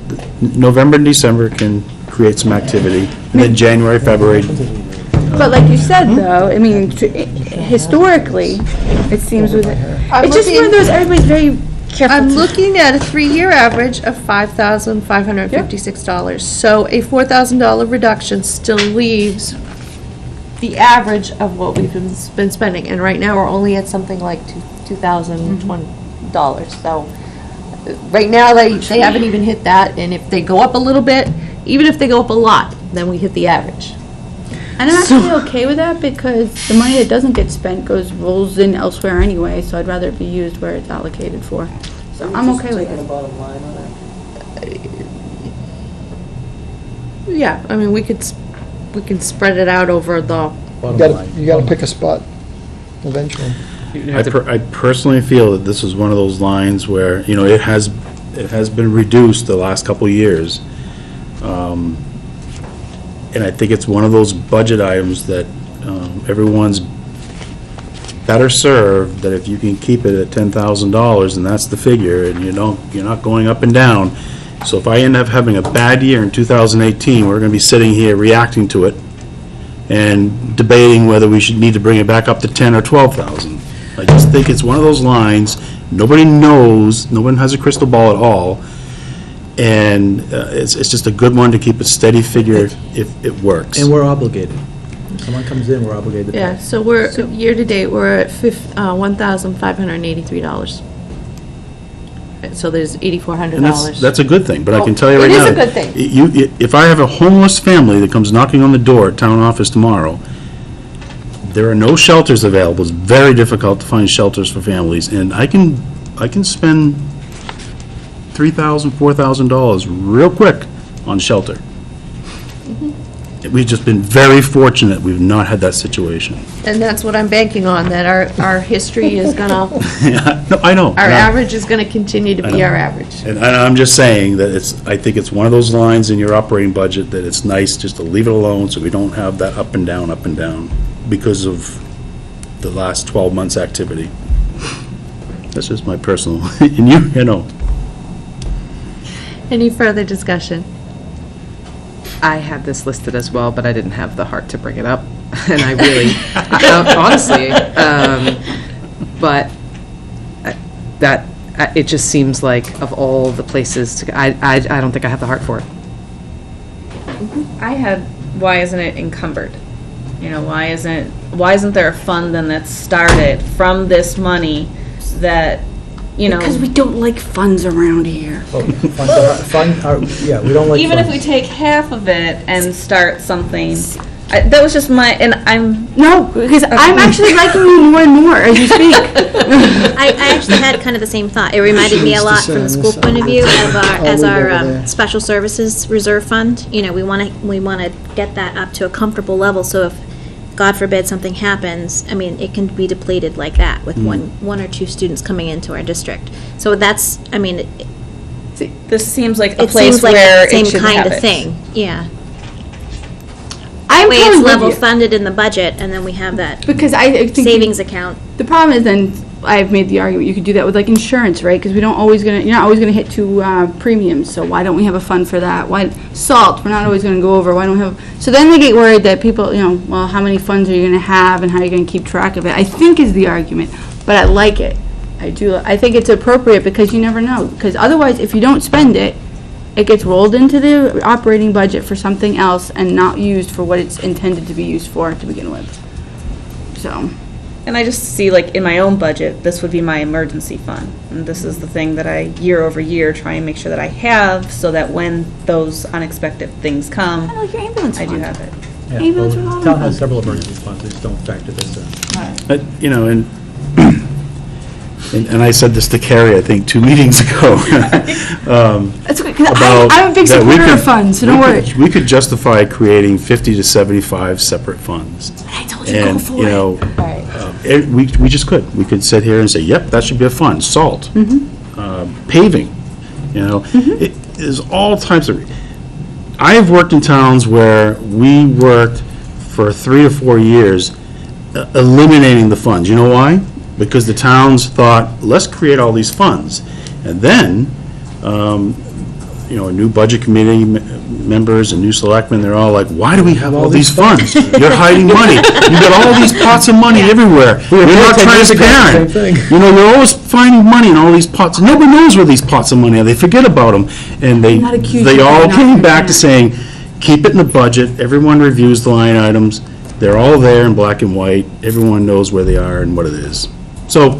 November and December can create some activity, and then January, February. But like you said though, I mean, historically, it seems with, it's just one of those, everybody's very careful. I'm to- looking at a 3-year average of $5,556. So a $4,000 reduction still leaves the average of what we've been spending. And right now, we're only at something like $2,020. So right now, they haven't even hit that. And if they go up a little bit, even if they go up a lot, then we hit the average. And I'm actually okay with that because the money that doesn't get spent rolls in elsewhere anyway, so I'd rather it be used where it's allocated for. So I'm okay with Taking the it. bottom line on it. Yeah, I mean, we can spread it out over the, You gotta pick a spot eventually. I personally feel that this is one of those lines where, it has been reduced the last couple of years. And I think it's one of those budget items that everyone's better served, that if you can keep it at $10,000, and that's the figure, and you're not going up and down, So if I end up having a bad year in 2018, we're going to be sitting here reacting to it and debating whether we should need to bring it back up to 10 or 12,000. I just think it's one of those lines, nobody knows, no one has a crystal ball at all, and it's just a good one to keep a steady figure if it works. And we're obligated. If someone comes in, we're obligated to pay. Yeah, so we're, year-to-date, we're at $1,583. So there's $8,400. And that's a good thing, but I can tell you right It now. is a good thing. If I have a homeless family that comes knocking on the door at town office tomorrow, there are no shelters available. It's very difficult to find shelters for families, and I can spend $3,000, $4,000 real quick on shelter. Mm-hmm. We've just been very fortunate we've not had that situation. And that's what I'm banking on, that our history is gonna, No, I know. our average is gonna continue to be our average. And I'm just saying that I think it's one of those lines in your operating budget that it's nice just to leave it alone so we don't have that up and down because of the last 12 months' activity. That's just my personal, and you know. Any further discussion? I had this listed as well, but I didn't have the heart to bring it up, and I really, honestly, but it just seems like of all the places, I don't think I have the heart for it. I had, why isn't it encumbered? You know, why isn't there a fund then that's started from this money that, you know. Because we don't like funds around here. Yeah, we don't like Even if funds. we take half of it and start something, that was just my, and I'm. No, because I'm actually liking you more and more as you speak. I actually had kind of the same thought. It reminded me a lot from the school point of view of our special services reserve fund. You know, we want to get that up to a comfortable level, so if, God forbid, something happens, I mean, it can be depleted like that with one or two students coming into our district. So that's, I mean, This seems like a it place seems like where the same it should kind have of it. thing, yeah. I'm Way totally it's with level you. funded in the budget, and then we have that Because I think savings account. the problem is then, I've made the argument, you could do that with like insurance, right? Because you're not always gonna hit two premiums, so why don't we have a fund for that? Salt, we're not always gonna go over, why don't we have, so then they get worried that people, well, how many funds are you gonna have and how are you gonna keep track of it? I think is the argument, but I like it. I think it's appropriate because you never know. Because otherwise, if you don't spend it, it gets rolled into the operating budget for something else and not used for what it's intended to be used for to begin with. So. And I just see, like, in my own budget, this would be my emergency fund. And this is the thing that I, year over year, try and make sure that I have, so that when those unexpected things come, I like your ambulance I do fund. have it. Yeah, Ambulance well, revolving town has fund. several emergency funds, they just don't factor this in. And I said this to Carrie, I think, 2 meetings ago. That's okay, because about I'm a big that we supporter of could- funds, so don't worry. We could justify creating 50 to 75 separate funds. I told you, go And, for you it. know, we just could. We could sit here and say, yep, that should be a fund. Salt, paving, there's all types of, I've worked in towns where we worked for 3 or 4 years eliminating the funds. You know why? Because the towns thought, let's create all these funds. And then, a new budget committee members and new selectmen, they're all like, why do we have all these funds? You're hiding money. You've got all these pots of money everywhere. You're not 10 years ago, transparent. same thing. You're always finding money in all these pots. Nobody knows where these pots of money are. They forget about them. And they not accused they of all not came back to transparent. saying, keep it in the budget. Everyone reviews the line items. They're all there in black and white. Everyone knows where they are and what it is. So,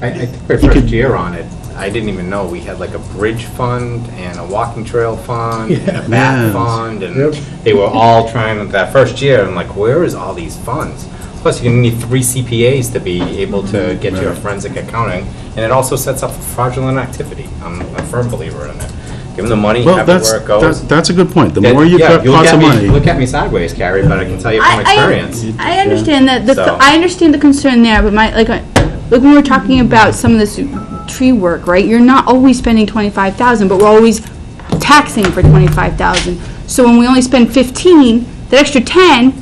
I think my first year on it, I didn't even know we had like a bridge fund and a walking trail fund and a bat Yes. fund, and Yep. they were all trying, that first year, I'm like, where is all these funds? Plus, you're gonna need 3 CPAs to be able to get your forensic accounting, and it also sets up for fraudulent activity. I'm a firm believer in it. Give them the money, well, have it where it goes. that's a good point. The more you've Yeah, got you look pots at of me- money. Look at me sideways, Carrie, but I can tell you from experience. I understand that. So- I understand the concern there, but like when we're talking about some of this tree work, right? You're not always spending 25,000, but we're always taxing for 25,000. So when we only spend 15, that extra 10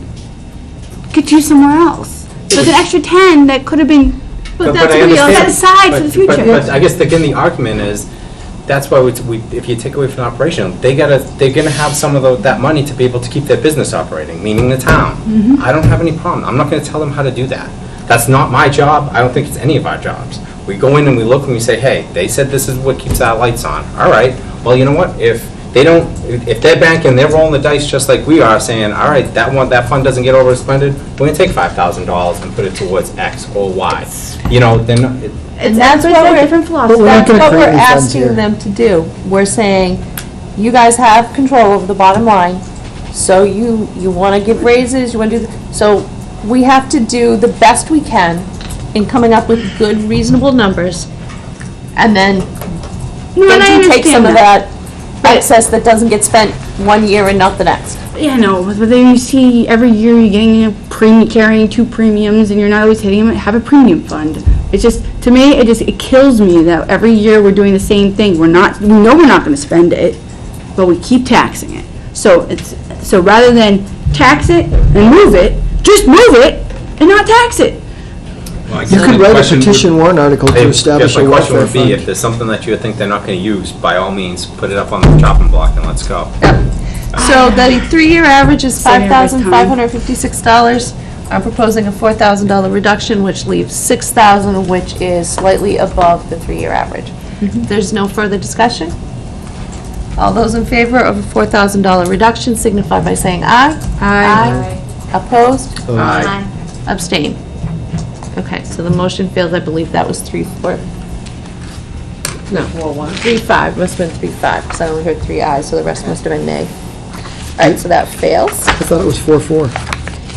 could use somewhere else. So it's an extra 10 that could have been. But that's I what we all set understand- aside for the but- future. But I guess, again, the argument is, that's why if you take away from the operation, they're gonna have some of that money to be able to keep their business operating, meaning the town. I don't have any problem. I'm not gonna tell them how to do that. That's not my job. I don't think it's any of our jobs. We go in and we look and we say, hey, they said this is what keeps our lights on. All right, well, you know what? If they're banking, they're rolling the dice just like we are, saying, all right, that fund doesn't get overexpended, we're gonna take $5,000 and put it towards X or Y. You know, then, And that's what we're, different philosophy. But we're not that's gonna what we're create any funds here. asking them to do. We're saying, you guys have control over the bottom line, so you want to give raises, you want to do, so we have to do the best we can in coming up with good, reasonable numbers, and then No, and I you take some understand of that. that excess that doesn't get spent one year and not the next. Yeah, no, but then you see every year you're getting a premium, carrying 2 premiums, and you're not always hitting them. Have a premium fund. It's just, to me, it kills me that every year we're doing the same thing. We know we're not going to spend it, but we keep taxing it. So rather than tax it and move it, just move it and not tax it. You could write a petition warrant article to establish a my question welfare would be, fund. if there's something that you think they're not gonna use, by all means, put it up on the chopping block and let's go. So the 3-year average is Saving everybody's time. $5,556. I'm proposing a $4,000 reduction, which leaves $6,000, which is slightly above the 3-year average. There's no further discussion? All those in favor of a $4,000 reduction signify by saying aye. Aye. Opposed? Aye. Abstain. Okay, so the motion fails. I believe that was 3-4. No, 3-5, must have been 3-5, because I only heard 3 ayes, so the rest must have been nay. All right, so that fails. I thought it was 4-4.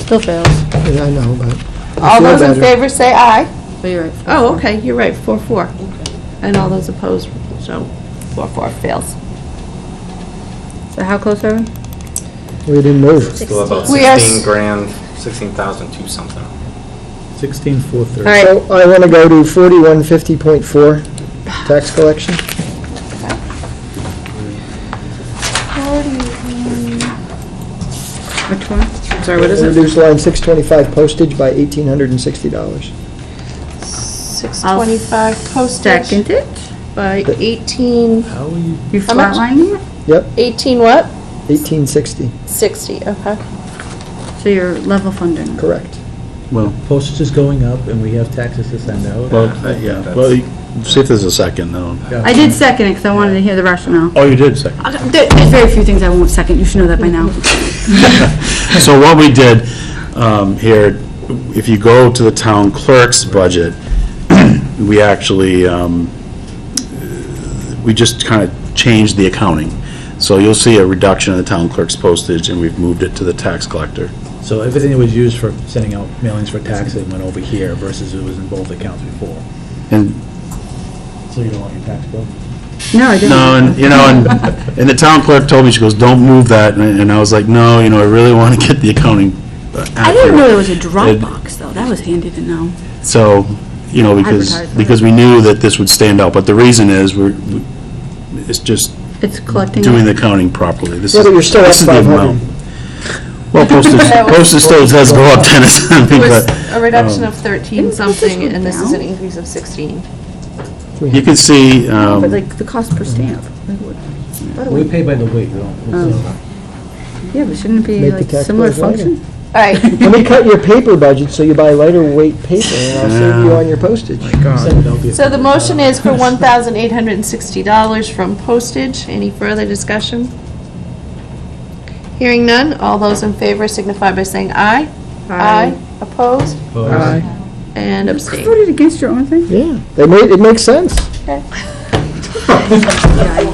Still fails. Yeah, I know, but I All feel those in better. favor say aye. But you're right. Oh, okay, you're right, 4-4. And all those opposed, so 4-4 fails. So how close are we? We didn't move. Still about We are 16 grand, 16,002 something. 16,430. All right. So I want to go to 4150.4, tax collection. Which one? Sorry, what is it? Reduce line 625 postage by $1,860. 625 postage Second it. by 18, How are you? You How much? flatlining it? Yep, 18 what? 1860, 60, okay. So you're level funding. correct. Well, Postage is going up, and we have taxes to send out. yeah, well, see if there's a second, though. I did second it because I wanted to hear the rationale. Oh, you did second. There's very few things I won't second. You should know that by now. So what we did here, if you go to the town clerk's budget, we actually, we just kind of changed the accounting. So you'll see a reduction in the town clerk's postage, and we've moved it to the tax collector. So everything that was used for sending out mailings for taxes went over here versus it was in both accounts before. And, So you don't want your tax bill? No, I didn't. no, and, you know, and the town clerk told me, she goes, don't move that, and I was like, no, you know, I really want to get the accounning accurate. I didn't know there was a drop box, though. That was handy to know. So, you know, Advertisement. because we knew that this would stand out, but the reason is, it's just It's collecting. doing the accounting properly. This Yeah, is but you're still this at is the 500. amount. Well, postage still does go up 10 or It something, was but a reduction of 13 something, go and this is an down? increase of 16. you can see, But like the cost per stamp. Like what- what do We we- pay by the weight, we don't. Yeah, but shouldn't it be Make the like tax similar bills lighter. function? All right, Let me cut your paper budget so you buy lighter weight paper, and I'll save you on your postage. so the motion is for $1,860 from postage. Any further discussion? Hearing none, all those in favor signify by saying aye. Aye. Opposed? Aye. And You abstain. voted against your own thing? Yeah, it makes sense.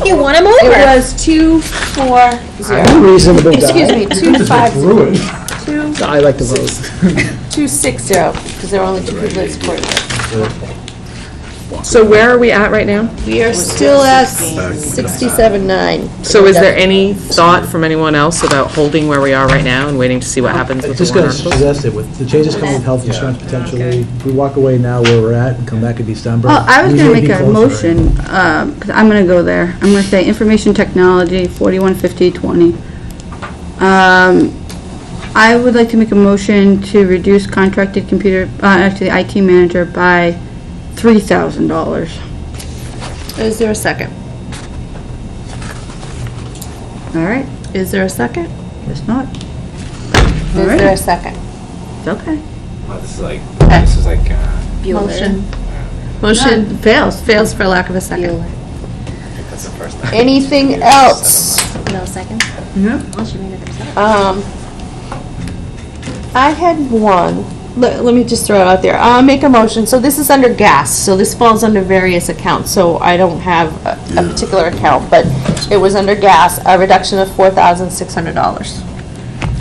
You want him It over? was 240. Reasonable Excuse guy. me, 250. I like to vote. 260, because there were only 2 people that supported it. So where are we at right now? We are still at 67.9. So is there any thought from anyone else about holding where we are right now and waiting to see what happens with the Just going warrant to articles? suggest it, with the changes coming with health insurance potentially, if we walk away now where we're at and come back in December. Well, I was we gonna may make be a closer. motion, because I'm gonna go there. I'm gonna say information technology, 415020. I would like to make a motion to reduce contracted computer, actually IT manager by $3,000. Is there a second? All right, Is there a second? guess not. Is All right. there a second? It's okay. Well, this is like, Motion fails for lack of a second. that's the first time. Anything else? No second? No. Well, she made it herself. I had one. Let me just throw it out there. I'll make a motion. So this is under gas, so this falls under various accounts, so I don't have a particular account, but it was under gas, a reduction of $4,600.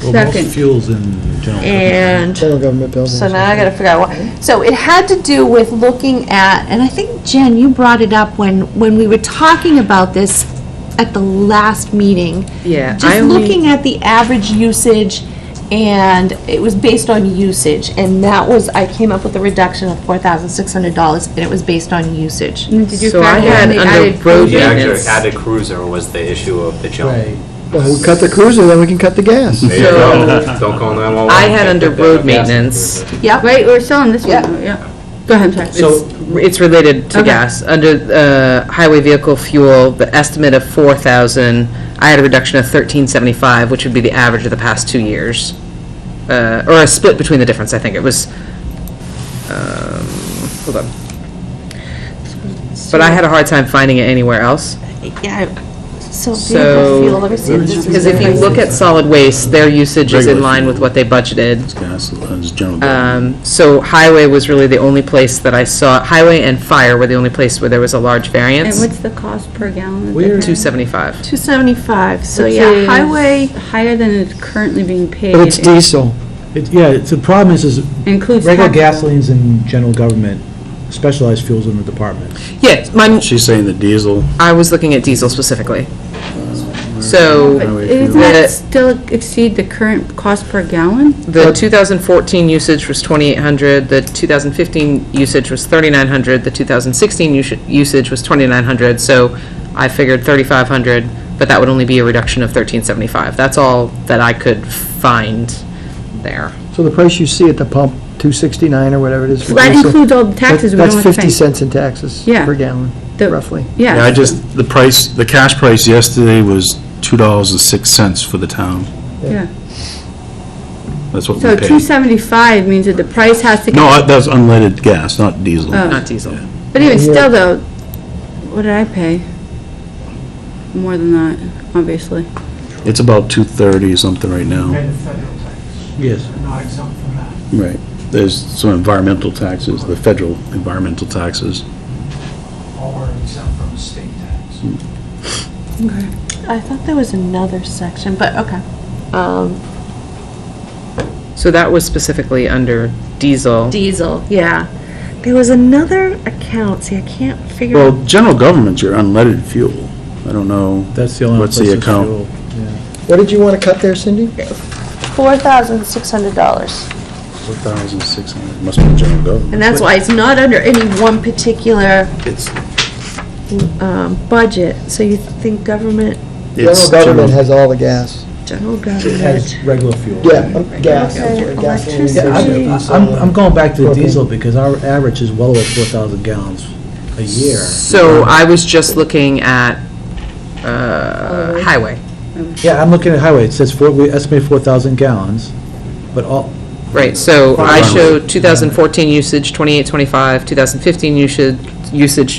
Well, Second. most fuels in general. And General government buildings. so now I gotta figure out what, so it had to do with looking at, and I think, Jen, you brought it up when we were talking about this at the last meeting. Yeah, I Just only- looking at the average usage, and it was based on usage, and that was, I came up with a reduction of $4,600, and it was based on usage. Did you So I factor in had the under added road The maintenance. actual added cruiser was the issue of the jump. Right. Well, we cut the cruiser, then we can cut the gas. There you So- go. Don't call 911. I had under Get the road gas maintenance. cruiser. Yep. Wait, we're still on this Yeah. one, yeah. Go ahead, I'm sorry. So- It's related to Okay. gas. Under highway vehicle fuel, the estimate of 4,000, I had a reduction of 1375, which would be the average of the past 2 years. Or a split between the difference, I think. It was, hold on. But I had a hard time finding it anywhere else. Yeah, so So- vehicle fuel, let me see. This is Because if you look at solid waste, their usage is in Regular line fuel. with what they budgeted. Gas, it's general government. So highway was really the only place that I saw, highway and fire were the only place where there was a large And variance. what's the cost per gallon? Where- 275. 275, so Which yeah, is highway, higher than it's currently being paid. But it's diesel. The problem is Includes regular tax. gasolines in general government, specialized fuels in the department. Yeah, She's saying the diesel. I was looking at diesel specifically. So But Highway doesn't fuel. that still exceed the current cost per gallon? the 2014 usage was 2,800, the 2015 usage was 3,900, the 2016 usage was 2,900, so I figured 3,500, but that would only be a reduction of 1375. That's all that I could find there. So the price you see at the pump, $2.69 or whatever it is for Well, that diesel, includes all the taxes we don't have to That's pay. 50 cents in taxes Yeah. per gallon, The- roughly. Yeah, I Yeah, just, the cash price yesterday was $2.06 for the town. yeah. That's what we So paid. 275 means that the price has to. No, that's unleaded gas, not diesel. Oh. Not diesel. But even Yeah. still though, what did I pay? More than that, obviously. It's about 230 something right now. And the federal tax, Yes. not exempt from that. Right. There's some environmental taxes, the federal environmental taxes. All are exempt from the state tax. I thought there was another section, but okay. So that was specifically under diesel. Diesel, yeah. There was another account, see, I can't figure out. Well, general government's your unleaded fuel. I don't know. That's the only What's place the it's account? fuel. Yeah. What did you want to cut there, Cindy? $4,600. 4,600, must be general government. And that's why it's not under any one particular It's, budget. So you think government, it's General government general. has all the gas. general It has government? regular fuel. Yeah, gas. Okay, I'm sorry, gasoline, electricity. diesel, I'm going back to the propane. diesel because our average is well over 4,000 gallons a year. So I was just looking at highway. Yeah, I'm looking at highway. It says we estimate 4,000 gallons, but all, Right, so I Fine. showed 2014 usage, 2825, 2015 usage,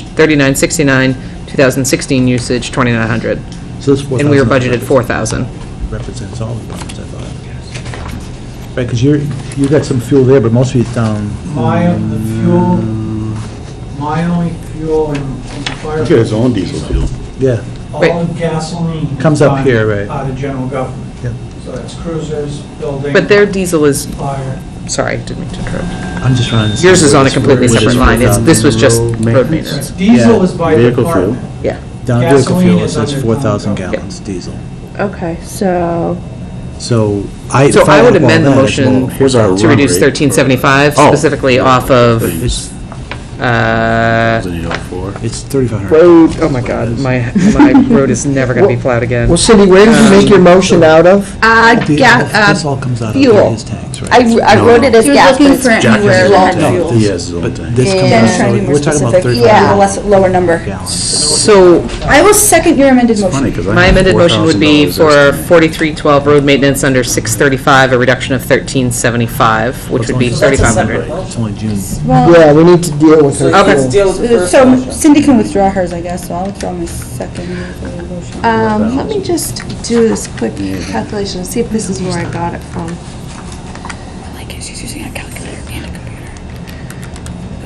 3969, 2016 usage, 2900. so this 4,000. And we were budgeted 4,000. Represents all the departments, I thought. Right, because you got some fuel there, but most of it's down. My only fuel and the fire. He's got his own diesel fuel. Yeah, All gasoline. Comes up here, right. Out of general government. Yep. So that's cruisers, building. But their diesel is, Fire. sorry, didn't mean to interrupt. I'm just trying to. see Yours is where on a this- completely where separate this line. This was just Road road maintenance. maintenance. Diesel Yeah. is by Vehicle department. Yeah. Down vehicle Gasoline fuel, it is says under 4,000 town gallons diesel. Okay, so, So So I would amend the all that, it's motion low. Here's our to run reduce rate. 1375, Oh. specifically off of, It's uh, 804. It's 3,500. Road, oh my God, my road is never going to be plowed again. well, Cindy, where did you make your motion out of? This all comes out fuel. of his tax, right? I wrote it as He was gas, but looking it's for anywhere Jack we has had his own fuel. tank. He has his own But tank. this comes Dan's out, trying to be more we're talking about specific. 3,500 Yeah. Lower number. gallons. So I will second your amended It's funny, motion. because I my have amended motion would be $4,000 for estimated. 4312 road maintenance under 635, a reduction of 1375, which would be That's a 3,500. separate It's only June. Well, Yeah, we need to deal with her. So Okay. let's deal with the first so motion. Cindy can withdraw hers, I guess, so I'll withdraw my second motion. Let me just do this quick calculation and see if this is where I got it from. I like it, she's using a calculator and a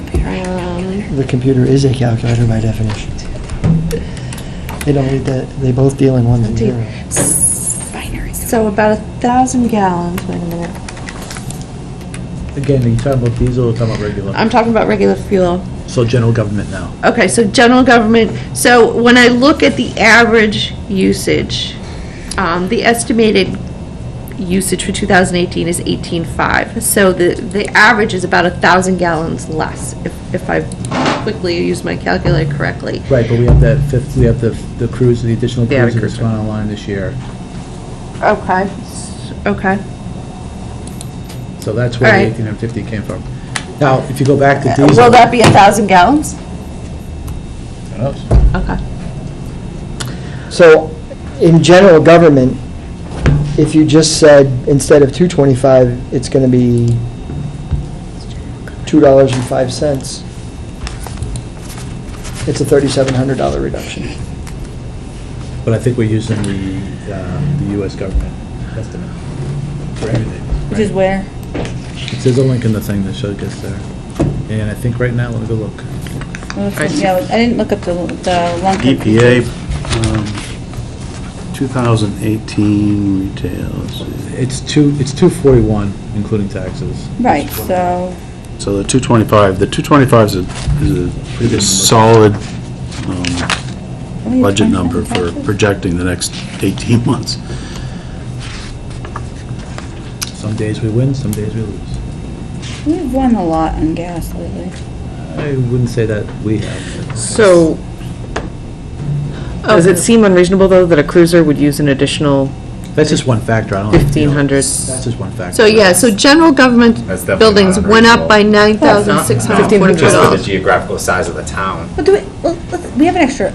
computer. The computer is a calculator by definition. They don't read that, they both deal in one and zero. Binary. So about 1,000 gallons, wait a minute. Again, are you talking about diesel or talking about regular? I'm talking about regular fuel. So general government now. Okay, so general government, so when I look at the average usage, the estimated usage for 2018 is 18.5. So the average is about 1,000 gallons less, if I quickly use my calculator correctly. Right, but we have that fifth, we have the cruise, the additional Yeah, the cruiser that's cruiser. gone online this year. Okay, okay. So that's where All the right. 1,850 came from. Now, if you go back to diesel. Will that be 1,000 gallons? Who knows? Okay. So, in general government, if you just said, instead of 225, it's gonna be $2.05, it's a $3,700 reduction. But I think we're using the US government estimate for everything. Which is where? There's a link in the thing that shows us there. And I think right now, let me go look. Yeah, I didn't look up the long. EPA, 2018 retail, let's see. It's 241, including taxes. Right, so, So the 225 is a pretty solid budget number for projecting the next 18 months. Some days we win, some days we lose. we've won a lot on gas lately. I wouldn't say that we have. So, does it seem unreasonable, though, that a cruiser would use an additional That's just one factor, I don't. you know, 1,500? That's just one factor. So, yeah, so general government That's definitely buildings not went up by unreasonable. Just for the $9,644. geographical size of the town. Well, we have an extra,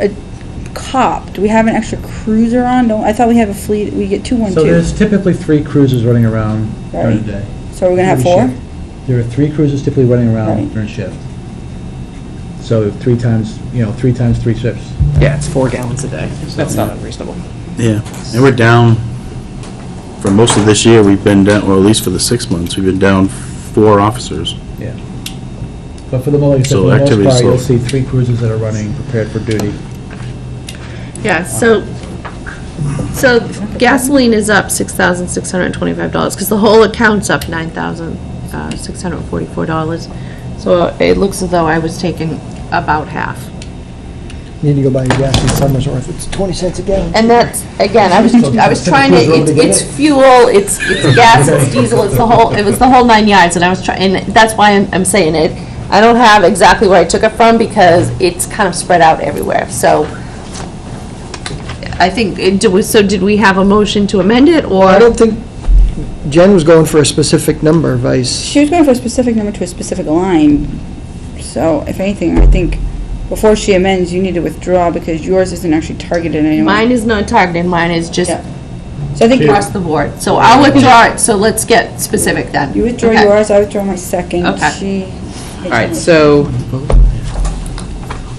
cop, do we have an extra cruiser on? Don't, I thought we have a fleet, we get 212. So there's typically 3 cruisers running around during the day. So we're gonna have Every 4? shift. There are 3 cruisers typically running around Right. during shift. So 3 times 3 shifts. Yeah, it's 4 gallons a day. That's not unreasonable. Yeah, and we're down, for most of this year, we've been down, or at least for the 6 months, we've been down 4 officers. Yeah. But for the most So part, activity's slow. you'll see 3 cruisers that are running prepared for duty. Yeah, so gasoline is up $6,625, because the whole account's up $9,644. So it looks as though I was taking about half. You need to go buy your gas in Summersworth, it's 20 cents a gallon. And that's, again, I was trying to, it's fuel, it's gas, it's diesel, it was the whole 9 yards, and I was trying, and that's why I'm saying it. I don't have exactly where I took it from, because it's kind of spread out everywhere, so I think, did we have a motion to amend it, or? I don't think, Jen was going for a specific number, Vice. She was going for a specific number to a specific line, so if anything, I think before she amends, you need to withdraw because yours isn't actually targeted anymore. Mine is not targeted, mine is just Yeah. So I think across the board. So I'll withdraw it, so let's get specific then. you withdraw Okay. yours, I withdraw my second. Okay. She. All right, so,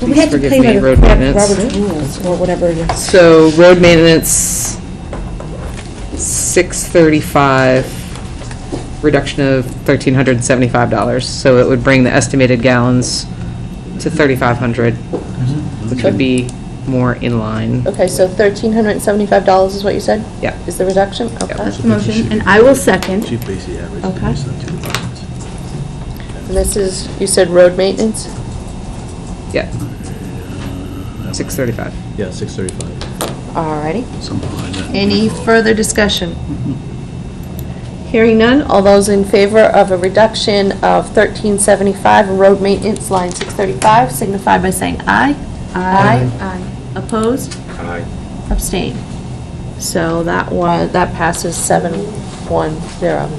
But we had to forgive play me, by the road maintenance. Robert's rules, or whatever it is. so road maintenance, 635, reduction of $1,375. So it would bring the estimated gallons to 3,500, which would be more in line. Okay, so $1,375 is what you said? Yeah. Is the reduction? Okay. That's the motion, and I will second. Chief base the average. Okay. based on 2 departments. And this is, you said road maintenance? Yeah. 635. Yeah, 635. Alrighty. Something like that. Any further discussion? Hearing none, all those in favor of a reduction of $1,375, road maintenance, line 635, signify by saying aye. Aye. Aye. Opposed? Aye. Abstain. So that passes 7-1-0.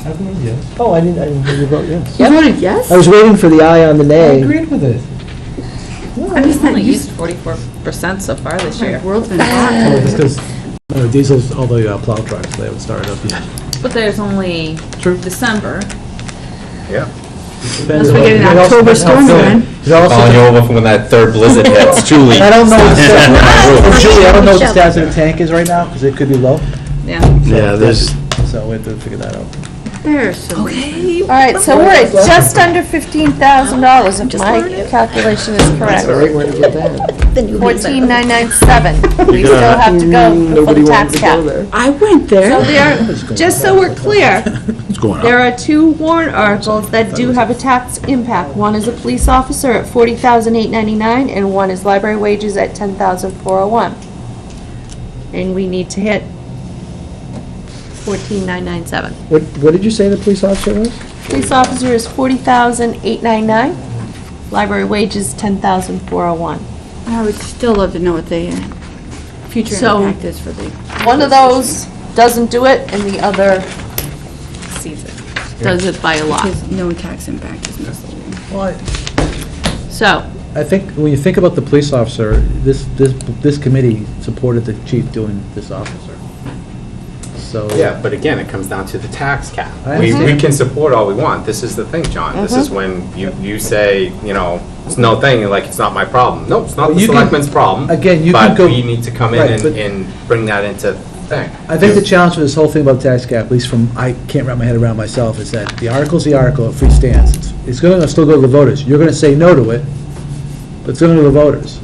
I voted yes. Oh, I didn't hear you vote yes. You voted yes? I was waiting for the aye on the I nay. agreed with it. I'm just not Only used used 44% so far this My year. world's been hot. Oh, just because diesels, all the plow trucks, they haven't started up yet. But there's only True. December. Yeah. Depends Unless we get an on- October storm again. It also- Calling you over from when that third blizzard hits, Julie. I don't know, what the status- Julie, I don't know what the Shovel. status of the tank is right now, because it could be low, Yeah. Yeah, there's, so we have to figure that out. They're so. All right, so we're at just under $15,000, if my calculation is correct. Great way to get that. 14,997. We still have to go for the tax cap. I went there. So there, just so we're clear, it's going there up. are two warrant articles that do have a tax impact. One is a police officer at $40,899, and one is library wages at $10,401. And we need to hit 14,997. What did you say the police officer was? Police officer is $40,899. Library wages, $10,401. I would still love to know what the future So- impact is for the. One of those doesn't do it, and the other Sees it. does it by a lot. Because no tax impact is misleading. Well, So, I think, when you think about the police officer, this committee supported the chief doing this officer. So. Yeah, but again, it comes down to the tax cap. I We understand. can support all we want. This is the thing, John. This is when you say, it's no thing, you're like, it's not my problem. No, it's not Well, the you can- selectmen's problem. again, you can But go- we need to come in Right, but- and bring that into thing. I think the challenge for this whole thing about the tax cap, at least from, I can't wrap my head around myself, is that the article's the article, it free stands. It's going to still go to the voters. You're going to say no to it, but it's going to go to the voters.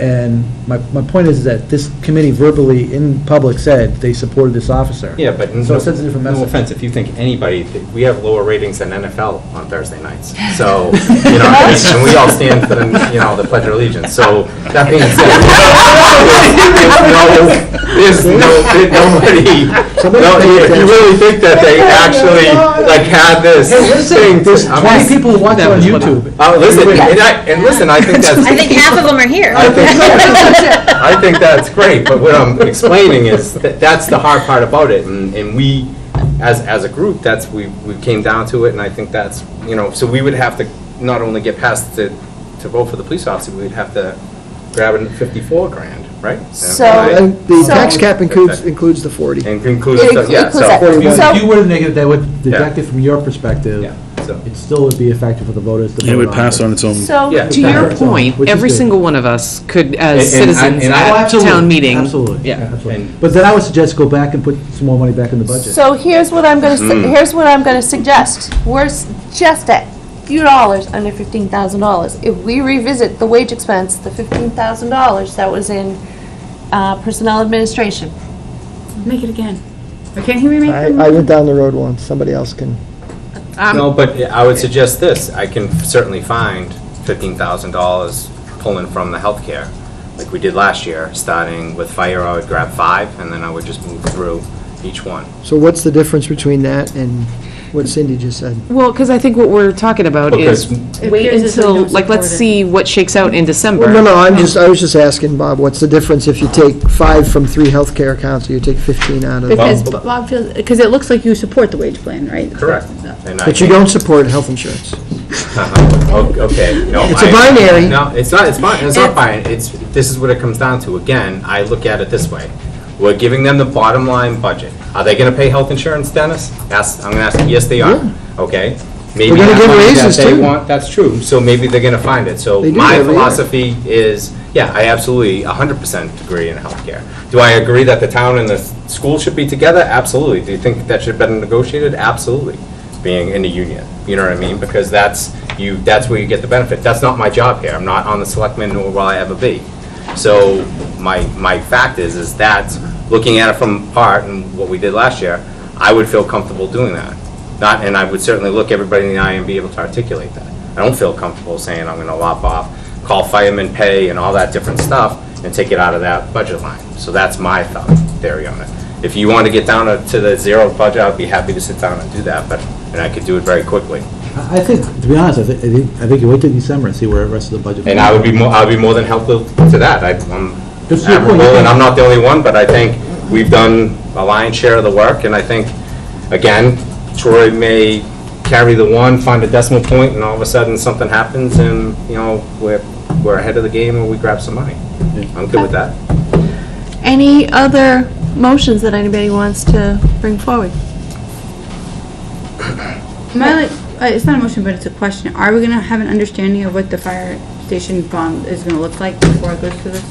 And my point is that this committee verbally, in public, said they supported this officer. Yeah, but So it sends a different no message. offense, if you think anybody, we have lower ratings than NFL on Thursday nights. So, and we all stand for the Pledge of Allegiance. So, that being said, there's nobody, if you really think that they actually, had this thing. There's I'm 20 just- people who watch it on YouTube. Listen, and listen, I think that's. I think half of them are here. I think that's great, but what I'm explaining is that that's the hard part about it, and we, as a group, we came down to it, and I think that's, so we would have to not only get past to vote for the police officer, we'd have to grab it 54 grand, right? So- And the So- tax cap includes the 40. And includes, It yeah, includes that. so, So- If you were to negative, that would deduct it from your perspective. yeah, so. It still would be effective for the voters to vote it would pass on its own. so, Yeah. To your Which is point, good. every single one of us could, as And I- citizens and I- at Absolutely, town meeting. Absolutely. Yeah. absolutely. And- But then I would suggest go back and put some more money back in the budget. so here's what I'm gonna suggest. We're just at few dollars under $15,000. If we revisit the wage expense, the $15,000 that was in personnel administration, Make it again. Or can't he remake them? I went down the road once, somebody else can. No, but I would suggest this, I can certainly find $15,000 pulling from the healthcare, like we did last year, starting with fire, I would grab 5, and then I would just move through each one. So what's the difference between that and what Cindy just said? Well, because I think what we're talking about is Because- wait It appears as though until, you don't like, let's support it. see what shakes out in December. Well, no, I was just asking, Bob, what's the difference if you take 5 from 3 healthcare accounts, or you take 15 out of? Because Bob feels, because it looks like you support the wage plan, right? Correct. And I But you think- don't support health insurance. Okay, no. It's a binary. No, it's not, it's not binary, this is what it comes down to. Again, I look at it this way. We're giving them the bottom line budget. Are they gonna pay health insurance, Dennis? I'm gonna ask, yes, they are. Okay. Maybe We're gonna that give money that raises, they too. want, that's true, so maybe they're gonna find it. So They do my every year. philosophy is, yeah, I absolutely 100% agree in healthcare. Do I agree that the town and the school should be together? Absolutely. Do you think that should have been negotiated? Absolutely. Being in the union, you know what I mean? Because that's where you get the benefit. That's not my job here. I'm not on the selectmen, nor will I ever be. So my fact is that, looking at it from part and what we did last year, I would feel comfortable doing that. And I would certainly look everybody in the eye and be able to articulate that. I don't feel comfortable saying I'm gonna lop off, call fireman pay and all that different stuff and take it out of that budget line. So that's my theory on it. If you want to get down to the zero budget, I'd be happy to sit down and do that, and I could do it very quickly. I think, to be honest, I think you wait till December and see where the rest of the budget. And I would be more than helpful to that. I'm Just your point, admirable, you and think- I'm not the only one, but I think we've done a lion's share of the work, and I think, again, Troy may carry the one, find a decimal point, and all of a sudden something happens, and, we're we're ahead of the game and we grab some money. I'm good with that. Any other motions that anybody wants to bring forward? It's not a motion, but it's a question. Are we gonna have an understanding of what the fire station bond is gonna look like before it goes to this?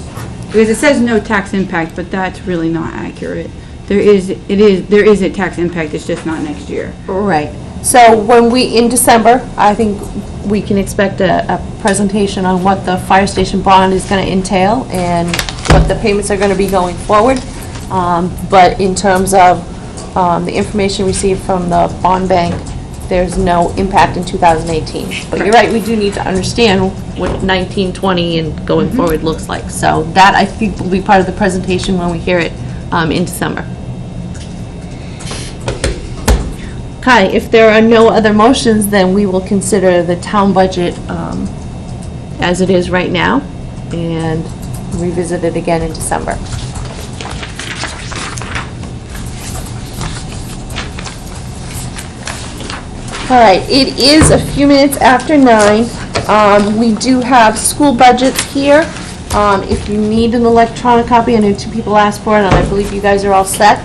Because it says no tax impact, but that's really not accurate. There is a tax impact, it's just not next year. Right. So when in December, I think we can expect a presentation on what the fire station bond is going to entail and what the payments are going to be going forward. But in terms of the information received from the bond bank, there's no impact in 2018. But you're right, we do need to understand what 19, 20, and going forward looks like. So that, I think, will be part of the presentation when we hear it in December. Okay, if there are no other motions, then we will consider the town budget as it is right now and revisit it again in December. All right, it is a few minutes after 9. We do have school budgets here. If you need an electronic copy, I know 2 people asked for it, and I believe you guys are all set.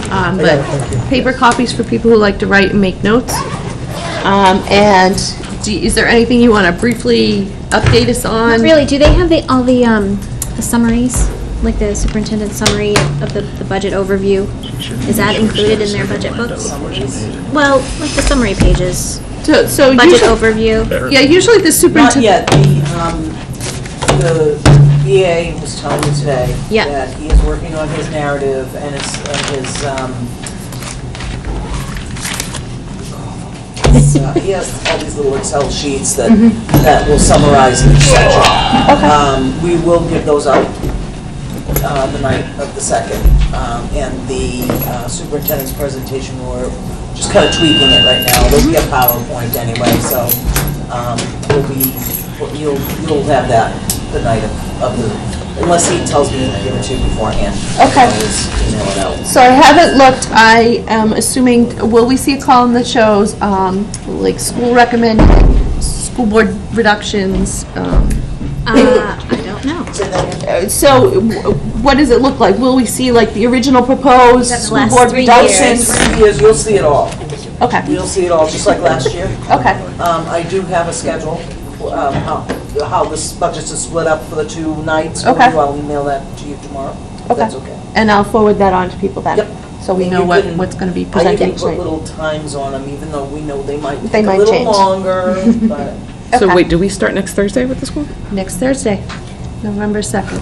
But paper copies for people who like to write and make notes. And is there anything you want to briefly update us on? Not really. Do they have all the summaries, like the superintendent's summary of the budget overview? Is that included in their budget books? Well, like the summary pages. So budget overview. Yeah, usually the Not superintendent. yet. The EA was telling me today Yeah. that he is working on his narrative and his he has all these little Excel sheets that will summarize each section. We will give those out the night of the 2nd, and the superintendent's presentation, we're just kind of tweaking it right now. It'll be a PowerPoint anyway, so you'll have that the night of the, unless he tells me to give it to you beforehand. Okay. I'll just email it out. So I haven't looked, I am assuming, will we see a column that shows, like, school recommended, school board reductions? I don't know. So what does it look like? Will we see, like, the original proposed That's the school last board 3 reductions? years. You'll see it all. Okay, You'll see it all, just like last year. okay, I do have a schedule, how this budget's is split up for the 2 nights. for Okay. you. I'll email that to you tomorrow. okay. That's okay. And I'll forward that on to people then? Yep. So we And know you can- what's going to be I presented even each put night. little times on them, even though we know they might They take a might little change. longer, but. So Okay. wait, do we start next Thursday with the school? Next Thursday, November 2nd.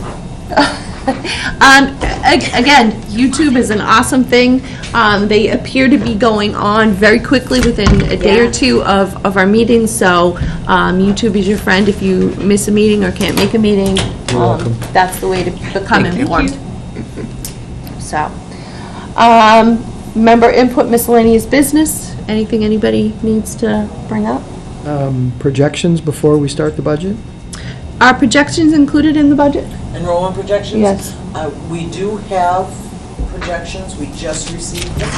Again, YouTube is an awesome thing. They appear to be going on very quickly within a day or two of our meetings, so YouTube is your friend if you miss a meeting or can't make a meeting. That's the way to become informed. So, member input, miscellaneous business, anything anybody needs to bring up? Projections before we start the budget? Are projections included in the budget? Enrollment projections? Yes. We do have projections, we just received them.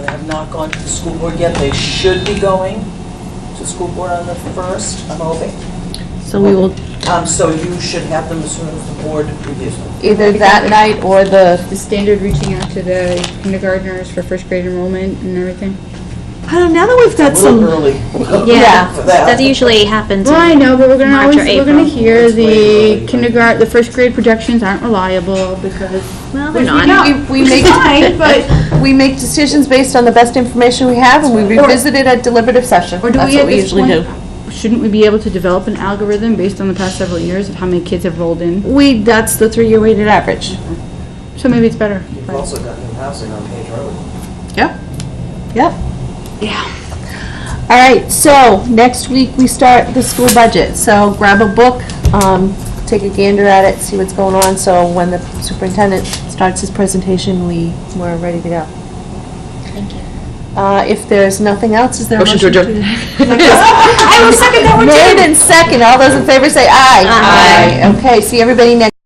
They have not gone to the school board yet, they should be going to the school board on the 1st, I'm hoping. So we will So you should have them as soon as the board reviews them. either that night or The standard reaching out to the kindergartners for 1st grade enrollment and everything. I don't know, now that we've got A little some, early. Yeah, For that. that usually happens. Well, I know, but we're gonna March or we're gonna April. hear It's way early. the 1st grade projections aren't reliable because. Well, they're Which not. we make, we make decisions based on the best information we have, and we revisit it at deliberative session. Or do That's we what at we this usually do. point, shouldn't we be able to develop an algorithm based on the past several years of how many kids have rolled in? That's the 3-year weighted average. So maybe it's better. You've also got new housing on Page Road. Yep. Yep. Yeah. All right, so next week we start the school budget. So grab a book, take a gander at it, see what's going on, so when the superintendent starts his presentation, we're ready to go. Thank you. If there's nothing else, is there a Motion to adjourn. I will second that one too. Made and second, all those in favor say aye. Aye. Okay, see everybody next